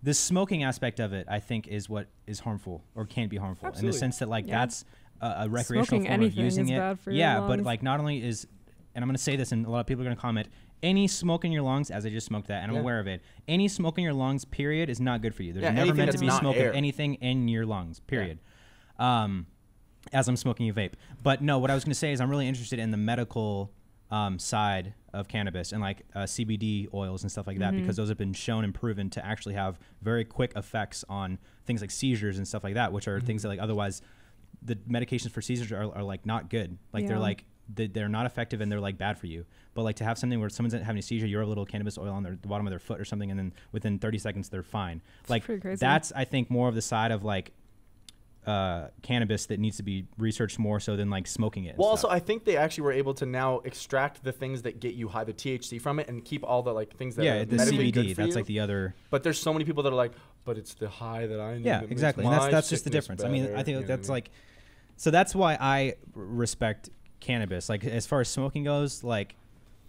S1: The smoking aspect of it, I think, is what is harmful or can be harmful in
S2: Absolutely.
S1: the sense that like
S4: Yeah.
S1: that's a recreational
S4: Smoking
S1: form of
S4: anything
S1: using
S4: is
S1: it.
S4: bad for your
S1: Yeah, but
S4: lungs.
S1: like not only is, and I'm going to say this, and a lot of people are going to comment, any smoke in your lungs, as I just smoked that, and I'm
S2: Yeah.
S1: aware of it. Any smoke in your lungs, period, is not good for you. There's
S2: Yeah,
S1: never
S2: anything
S1: meant to
S2: that's
S1: be
S2: not
S1: smoke
S2: air.
S1: of anything in your lungs, period. As I'm smoking a vape. But no, what I was going to say is I'm really interested in the medical side of cannabis and like CBD oils and stuff like that because those have been shown and proven to actually have very quick effects on things like seizures and stuff like that, which are things that like otherwise the medications for seizures are like not good. Like they're
S4: Yeah.
S1: like they're not effective and they're like bad for you. But like to have something where someone's having a seizure, you have a little cannabis oil on the bottom of their foot or something, and then within 30 seconds they're fine. Like
S4: pretty crazy.
S1: that's I think more of the side of like cannabis that needs to be researched more so than like smoking it. and
S2: Well, also,
S1: stuff.
S2: I think they actually were able to now extract the things that get you high, the THC from it, and keep all the like things that
S1: yeah,
S2: are
S1: the
S2: medically good
S1: CBD.
S2: for
S1: That's
S2: you.
S1: like the other.
S2: But there's so many people that are like, but it's the high that I need.
S1: Yeah,
S2: that makes
S1: exactly. And
S2: my
S1: that's just the
S2: sickness
S1: difference. I mean,
S2: better,"
S1: I think
S2: you know
S1: that's
S2: what I mean?
S1: like, so that's why I respect cannabis. Like as far as smoking goes, like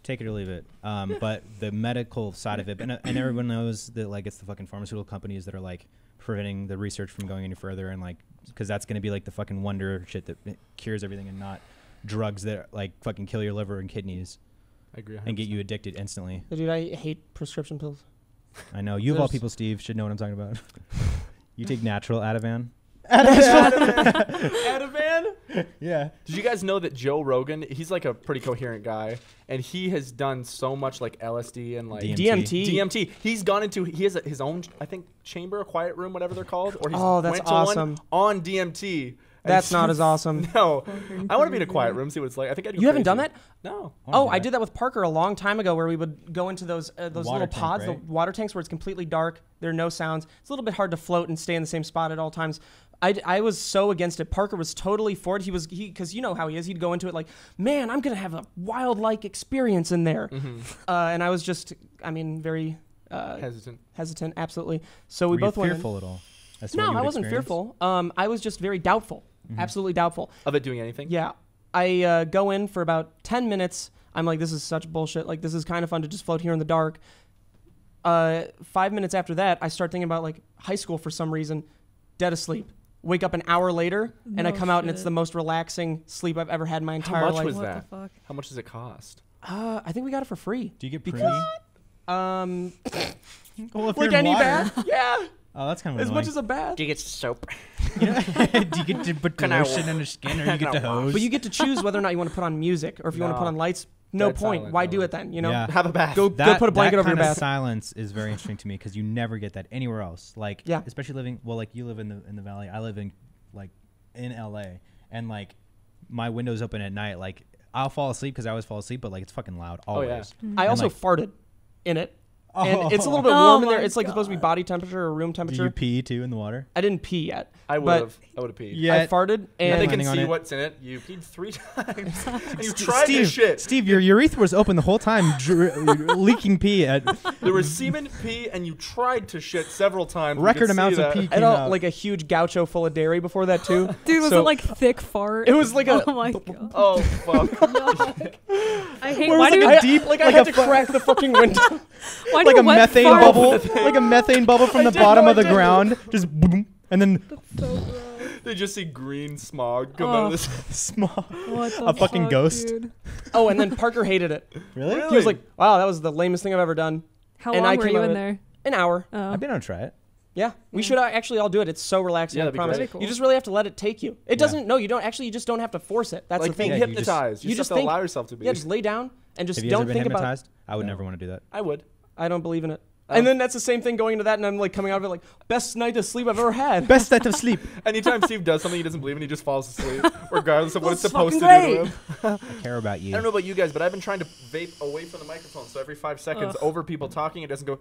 S1: take it or leave it. But the medical side of it, and everyone knows that like it's the fucking pharmaceutical companies that are like preventing the research from going any further, and like because that's gonna be like the fucking wonder shit that cures everything, and not drugs that like fucking kill your liver and kidneys
S2: I agree.
S1: and get you addicted instantly.
S3: Dude, I hate prescription pills.
S1: I know you of all
S3: There's-
S1: people, Steve, should know what I'm talking about. You take natural Ativan.
S3: Ativan?
S1: Yeah.
S2: Did you guys know that Joe Rogan? He's like a pretty coherent guy, and he has done so much like LSD and like
S1: DMT.
S2: DMT. He's gone into he has his own I think chamber, a quiet room, whatever they're called, or he's
S3: Oh, that's
S2: went to
S3: awesome.
S2: one on DMT. And
S3: That's not as awesome.
S2: No, I want to be in a quiet room, see what it's like. I think I'd go
S3: You haven't
S2: crazy.
S3: done that?
S2: No.
S3: Oh, I did that with Parker a long time ago, where we would go into those
S1: Water
S3: little
S1: tank,
S3: pods,
S1: right?
S3: the water tanks, where it's completely dark. There are no sounds. It's a little bit hard to float and stay in the same spot at all times. I was so against it. Parker was totally for it. Because you know how he is. He'd go into it like, man, I'm gonna have a wild-like experience in there. And I was just, very
S2: Hesitant.
S3: absolutely. So we
S1: Were
S3: both
S1: you
S3: went in.
S1: fearful at all? as to what
S3: No,
S1: you
S3: I
S1: would
S3: wasn't
S1: experience?
S3: fearful. I was just very doubtful. Absolutely doubtful.
S2: Of it doing anything?
S3: Yeah. I go in for about 10 minutes. I'm like, this is such bullshit. Like, this is kind of fun to just float here in the dark. 5 minutes after that, I start thinking about, like, high school for some reason. Dead asleep. Wake up an hour later, and I
S4: No
S3: come out, and it's
S4: shit.
S3: the most relaxing sleep I've ever had in my
S2: How
S3: entire
S2: much
S3: life.
S2: was
S4: What
S2: that?
S4: the fuck?
S2: How much does it cost?
S3: I think we got it for free.
S1: Do you get
S3: Because-
S1: preemie?
S3: Well,
S1: if
S3: like
S1: you're in
S3: any
S1: water.
S3: bath. Yeah.
S1: Oh, that's kind of
S3: As
S1: annoying.
S3: much as a bath.
S6: Do you get soap?
S1: Do you get to put
S6: Can I
S1: lotion on your skin, or you get to hose?
S3: But you get to choose whether or not you want to put on music or if you want to put
S2: No.
S3: on lights. no
S2: Dead
S3: point.
S2: silent,
S3: Why
S2: no
S3: do
S2: words.
S3: it then? You know,
S1: Yeah.
S2: Have a bath.
S3: go put a blanket
S1: that
S3: over your
S1: kind of
S3: bath.
S1: silence is very interesting to me because you never get that anywhere else. Like,
S3: Yeah.
S1: especially living like you live in the valley. I live in LA, and like my window's open at night. Like I'll fall asleep because I always fall asleep, but like it's fucking loud always.
S2: yeah.
S3: I also
S1: like-
S3: farted in it. And it's a little bit
S4: Oh
S3: warm in there.
S4: my
S3: It's like supposed to be body temperature or room
S1: Do
S3: temperature.
S1: you pee too in the water?
S3: I didn't pee yet.
S2: I would
S3: but
S2: have. I would have peed.
S1: Yeah.
S3: I farted
S1: Yeah,
S2: They
S3: and
S2: can
S1: Landing on
S2: see
S1: it.
S2: what's in it. You peed 3 times. And you tried
S1: Steve,
S2: to shit.
S1: Steve, your urethra was open the whole time, leaking pee at
S2: There was semen, pee, and you tried to shit several times. We
S1: record
S2: could see
S1: amounts of
S2: that.
S1: pee.
S3: I
S1: Came
S3: had
S1: out.
S3: like a huge gaucho full of dairy before that too.
S4: Dude, was
S3: So-
S4: it like thick fart?
S3: It was like a.
S4: Oh my god.
S2: Oh, fuck.
S4: I hate.
S1: Where
S4: Why
S1: was
S4: do
S1: it
S4: you?
S1: a deep,
S3: Like I
S1: like
S3: had
S1: a
S3: to crack the fucking window.
S4: Why
S1: like
S4: do
S1: a
S4: wet
S1: methane
S4: fart-
S1: bubble, like a methane bubble from the
S3: did,
S1: bottom
S3: no,
S1: of
S3: I
S1: the
S3: did.
S1: ground, just boom, and then
S4: So gross.
S2: They just see green smog come out of this.
S1: small.
S4: What the
S1: A fucking
S4: fuck,
S1: ghost.
S4: Dude?
S3: Oh, and then Parker hated it.
S1: Really?
S3: He was like, "Wow, that was the lamest thing I've ever done."
S4: How
S3: And
S4: long
S3: I
S4: were
S3: came
S4: you
S3: out
S4: in
S3: of it.
S4: there?
S3: An hour.
S4: Oh.
S1: I've been on try it.
S3: Yeah, we should actually all do it. It's so relaxing.
S2: Yeah,
S3: I
S2: that'd be
S3: promise.
S2: great.
S4: That'd be cool.
S3: You just really have to let it take you. It doesn't. No, you don't. Actually, you just don't have to force it. That's
S2: Like
S3: the thing.
S2: being
S1: Yeah, you just-
S2: hypnotized. You
S3: you
S2: just
S3: just
S2: have to
S3: think-
S2: allow yourself to be.
S3: Yeah, just lay down and just
S1: Have you ever
S3: don't
S1: been
S3: think about.
S1: hypnotized? I would never want to do that.
S2: I would.
S3: I don't believe in it. And then that's the same thing going into that, and I'm like coming out of it like best night of sleep I've ever had.
S1: Best night of sleep.
S2: Anytime Steve does something he doesn't believe in, he just falls asleep, regardless of what it's
S3: That's
S2: supposed to
S3: fucking
S2: do to him.
S1: I care about
S2: I
S1: you.
S2: don't know about you guys, but I've been trying to vape away from the microphone, so every 5 seconds, over people talking, it doesn't go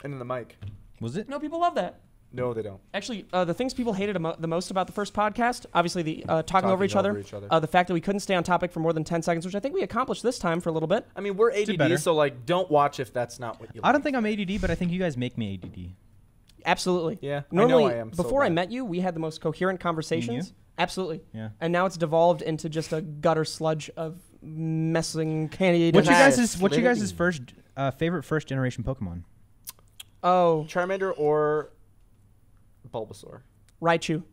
S2: into the mic.
S1: Was it?
S3: No, people love that.
S2: No, they don't.
S3: Actually, the things people hated the most about the first podcast, obviously the talking over each other, the fact that we couldn't stay on topic for more than 10 seconds, which I think we accomplished this time for a little bit.
S2: I mean, we're
S1: better.
S2: ADD, so like, don't watch if that's not what you like.
S1: I don't think I'm ADD, but I think you guys make me ADD.
S3: Absolutely.
S2: Yeah, I know
S3: Normally,
S2: I am so
S3: before I
S2: bad.
S3: met you, we had the most coherent conversations. Absolutely.
S1: Yeah.
S3: And now it's devolved into just a gutter sludge of messing candy.
S1: What's your
S2: Yes,
S1: guys' first favorite first generation Pokemon?
S3: Oh,
S2: Charmander or Bulbasaur?
S3: Raichu.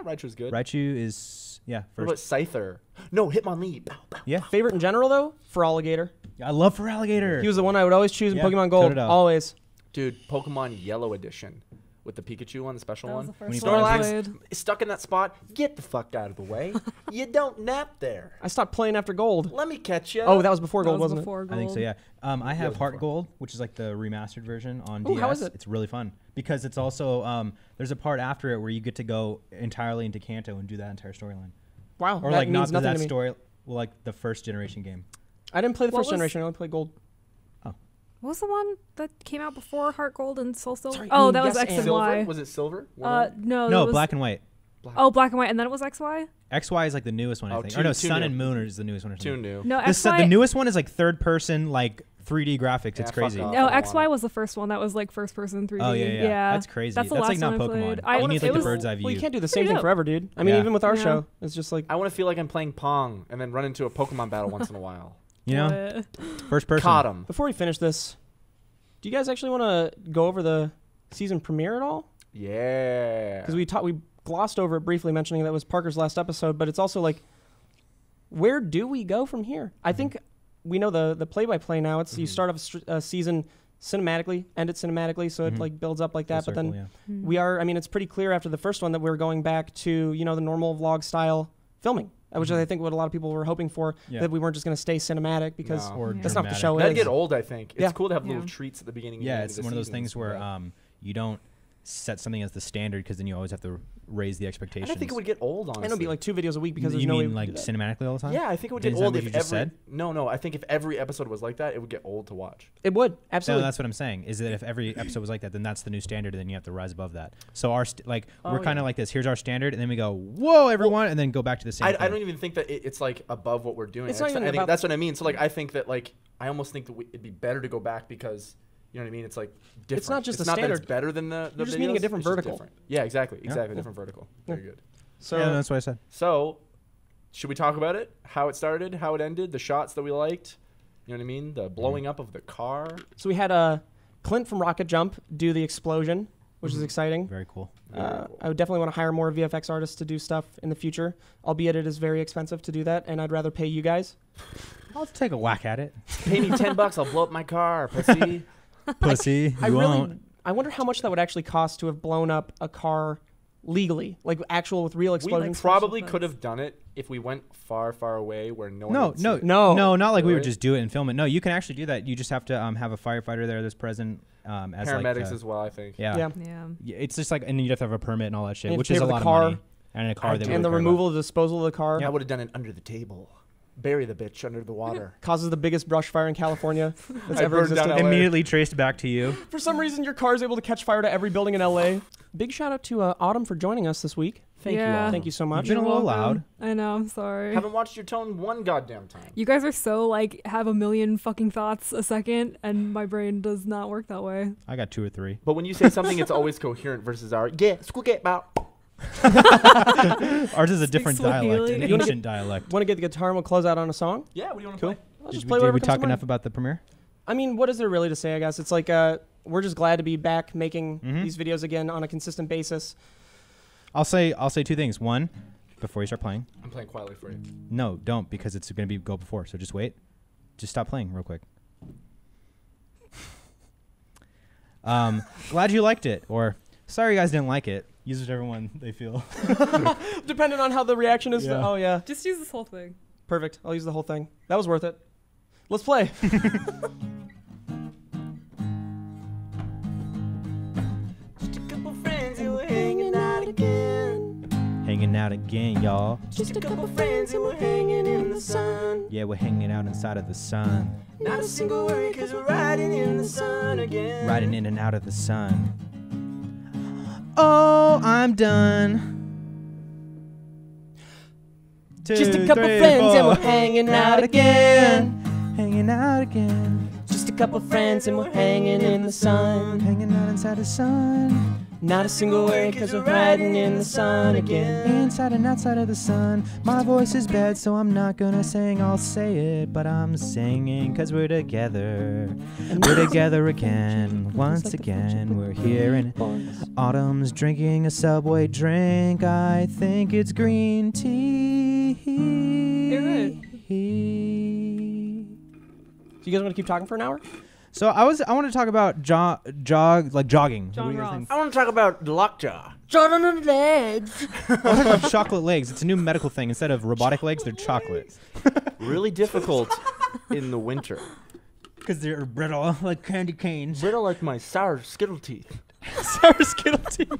S2: Raichu's good.
S1: Raichu is
S2: What
S1: first.
S2: about Scyther? No, Hitmonlee. Bow, bow.
S1: Yeah,
S3: Favorite in general, though? Feraligatr.
S1: I love Feraligatr.
S3: He was the one I would always choose in
S1: Yeah,
S3: Pokemon Gold.
S1: Totodile.
S3: Always.
S2: Dude, Pokemon Yellow Edition with the Pikachu one, the special
S4: That was
S2: one.
S4: the
S1: When
S4: first
S1: he
S4: one I
S3: Snorlax.
S4: played.
S2: Stuck in that spot. Get the fuck out of the way. You don't nap there.
S3: I stopped playing after Gold.
S2: Let me catch you.
S3: Oh, that was before
S4: That
S3: Gold,
S4: was
S3: wasn't
S4: before
S1: I think so.
S4: Gold.
S1: Yeah. I have
S2: was
S1: Heart
S2: before.
S1: Gold, which is like the remastered version on
S3: Ooh,
S1: DS.
S3: how is it?
S1: It's really fun because it's also there's a part after it where you get to go entirely into Kanto and do that entire storyline,
S3: it? Wow.
S1: or
S3: that
S1: like
S3: means
S1: not
S3: nothing
S1: that
S3: to me.
S1: story, well, like the first generation game.
S3: I didn't play the
S4: What
S3: first
S4: was-
S3: generation. I only played Gold.
S4: What was the one that came out before Heart Gold and Soul Silver?
S3: Sorry,
S4: Oh,
S3: I mean,
S4: that was
S3: yes,
S4: X
S3: and-
S4: and
S2: Silver?
S4: Y.
S2: Was it Silver?
S4: No,
S1: No,
S4: that was,
S1: Black and White.
S4: Oh, Black and White, and then it was XY.
S1: XY is like the newest one, I
S2: Oh,
S1: think.
S2: two-
S1: or no,
S2: two
S1: Sun
S2: new.
S1: and Moon is the newest one. Or
S2: Too
S1: something.
S2: new.
S4: No,
S1: The
S4: XY.
S1: newest one is like third person, like 3D graphics.
S2: Yeah,
S1: It's
S2: fuck
S1: crazy.
S2: off.
S4: No,
S2: I don't
S4: XY
S2: want it.
S4: was the first one that was like first person 3D.
S1: Oh yeah. That's crazy.
S4: That's the
S1: like
S4: last
S1: not
S4: one I
S1: Pokemon.
S4: played.
S1: You need
S4: it
S1: like the
S4: was-
S1: bird's eye view.
S3: Well, you can't do the
S4: Pretty
S3: same thing
S4: dope.
S3: forever, dude. I mean,
S1: Yeah.
S3: even with our
S4: Yeah.
S3: show, it's just like
S2: I want to feel like I'm playing Pong and then run into a Pokemon battle once in a while.
S1: You know,
S4: What?
S1: first person.
S2: Caught him.
S3: Before we finish this, do you guys actually want to go over the season premiere at all?
S2: Yeah.
S3: Because we glossed over it briefly, mentioning that was Parker's last episode, but it's also like, where do we go from here? I think we know the play-by-play now. It's you start off a season cinematically, end it cinematically, so it like builds up like that.
S1: Full
S3: But
S1: circle,
S3: then
S1: yeah.
S3: we are. I mean, it's pretty clear after the first one that we're going back to the normal vlog style filming, which I think what a lot of people were hoping for,
S1: Yeah.
S3: that we weren't just going to stay cinematic because
S2: No.
S1: Or
S3: that's not what the
S1: dramatic.
S3: show
S2: That'd
S3: is.
S2: get old, I think. It's
S3: Yeah.
S2: cool to have
S4: Yeah.
S2: little treats at the beginning. and
S1: Yeah,
S2: the end
S1: it's
S2: of the
S1: one of those
S2: seasons,
S1: things where
S2: but-
S1: you don't set something as the standard because then you always have to raise the
S2: And
S1: expectations.
S2: I think it would get old, honestly.
S3: And it'll be like 2 videos a week because there's
S1: you
S3: no way
S1: mean
S3: we
S1: like
S3: could do that.
S1: cinematically all the time?
S2: Yeah, I think it would
S1: Isn't
S2: get
S1: that
S2: old
S1: what
S2: if
S1: you
S2: every.
S1: just said?
S2: No, I think if every episode was like that, it would get old to watch.
S3: It would
S1: So
S3: absolutely.
S1: that's what I'm saying. Is that if every episode was like that, then that's the new standard, and then you have to rise above that. So our we're kind of like this. Here's our standard, and then we go, whoa, everyone, and then go back to the same.
S2: I
S1: thing.
S2: don't even think that it's like above what we're doing.
S3: It's not even
S2: I think
S3: about-
S2: that's what I mean. So like I think that like I almost think that it'd be better to go back because you know what I mean. It's like different.
S3: It's not just
S2: it's
S3: a
S2: not that
S3: standard.
S2: it's better than the.
S3: You're just meaning a
S2: videos,
S3: different
S2: it's just
S3: vertical.
S2: different. Yeah, exactly.
S1: Yeah.
S2: Different vertical. Very good.
S3: So
S1: Yeah, that's what I said.
S2: So, should we talk about it? How it started, how it ended, the shots that we liked. You know what I mean? The blowing up of the car.
S3: So we had Clint from Rocket Jump do the explosion, which is exciting.
S1: Very cool.
S3: I would definitely want to hire more VFX artists to do stuff in the future, albeit it is very expensive to do that, and I'd rather pay you guys.
S1: I'll take a whack at it.
S2: Pay me $10, I'll blow up my car, pussy.
S1: Pussy,
S3: I
S1: you
S3: really,
S1: won't.
S3: I wonder how much that would actually cost to have blown up a car legally, like actual with real
S2: We
S3: explosions.
S2: probably could have done it if we went far, far away where no one. would see it.
S3: No.
S1: not like we would
S2: Really?
S1: just do it and film it. No, you can actually do that. You just have to have a firefighter there that's present. As
S2: Paramedics
S1: like,
S2: as well, I think.
S1: Yeah.
S3: Yeah.
S1: Yeah, it's just like, and you have to have a permit and all that shit,
S3: And
S1: which
S3: pay
S1: is a
S3: for the
S1: lot
S3: car.
S1: of money. And a car.
S2: I
S1: They
S2: do.
S1: would
S3: And the
S1: care about.
S3: removal, the disposal of the car
S2: I would have done it under the table. Bury the bitch under the water.
S3: causes the biggest brush fire in California that's
S2: I
S3: ever
S2: burned down
S3: existed.
S2: LA.
S1: Immediately traced back to you.
S3: For some reason, your car is able to catch fire to every building in LA. Big shout out to Autumn for joining us this week.
S2: Thank you
S4: Yeah.
S2: all.
S3: Thank you so much.
S1: You've been a little
S4: welcome.
S1: loud.
S4: I know. I'm sorry.
S2: Haven't watched your tone one goddamn time.
S4: You guys are so like have a million fucking thoughts a second, and my brain does not work that way.
S1: I got 2 or 3.
S2: But when you say something, it's always coherent versus our squeak it about.
S1: Ours is a different dialect,
S4: Swahili.
S1: an
S3: You wanna
S1: ancient dialect.
S3: Want to get the guitar and we'll close out on a song?
S2: Yeah, what do you want to
S3: Cool.
S2: play?
S3: Let's just
S1: Did
S3: play
S1: we
S3: whatever comes
S1: talk
S3: to mind.
S1: enough about the premiere?
S3: I mean, what is there really to say, I guess? It's like we're just glad to be back making
S1: Mhm.
S3: these videos again on a consistent basis.
S1: I'll say 2 things. One, before you start playing,
S2: I'm playing quietly for you.
S1: no, don't, because it's going to be go before. So just wait. Just stop playing real quick. Glad you liked it, or sorry you guys didn't like it. Use whichever one they feel.
S3: Depending on how the reaction is.
S1: Yeah.
S3: Oh, yeah.
S4: Just use this whole thing.
S3: Perfect. I'll use the whole thing. That was worth it. Let's play.
S6: Just a couple friends who were hanging out again.
S1: Hanging out again, y'all.
S6: Just a couple friends who were hanging in the sun.
S1: Yeah, we're hanging out inside of the sun.
S6: Not a single worry, cause we're riding in the sun again.
S1: Riding in and out of the sun. Oh, I'm done.
S3: Just a
S1: 2,
S3: couple
S1: 3,
S3: friends and
S1: 4.
S3: we're hanging out again.
S1: Hanging out again.
S3: Just a couple friends and we're hanging in the sun.
S1: Hanging out inside the sun.
S3: Not a single worry, cause we're riding in the sun again.
S1: Inside and outside of the sun. My voice is bad, so I'm not gonna sing. I'll say it, but I'm singing cause we're together. We're together again. Once again, we're here and Autumn's drinking a Subway drink. I think it's green tea.
S4: You're right.
S3: Do you guys want to keep talking for an hour?
S1: So I want to talk about jogging.
S4: John
S1: What do you guys
S4: Ross.
S1: think?
S6: I want to talk about lockjaw.
S3: Short on the legs.
S1: I want to talk about chocolate legs. It's a new medical thing. Instead of robotic legs, they're chocolate.
S2: Really difficult in the winter.
S1: Because they're brittle, like candy canes.
S2: Brittle like my sour Skittle teeth.
S1: Sour Skittle teeth.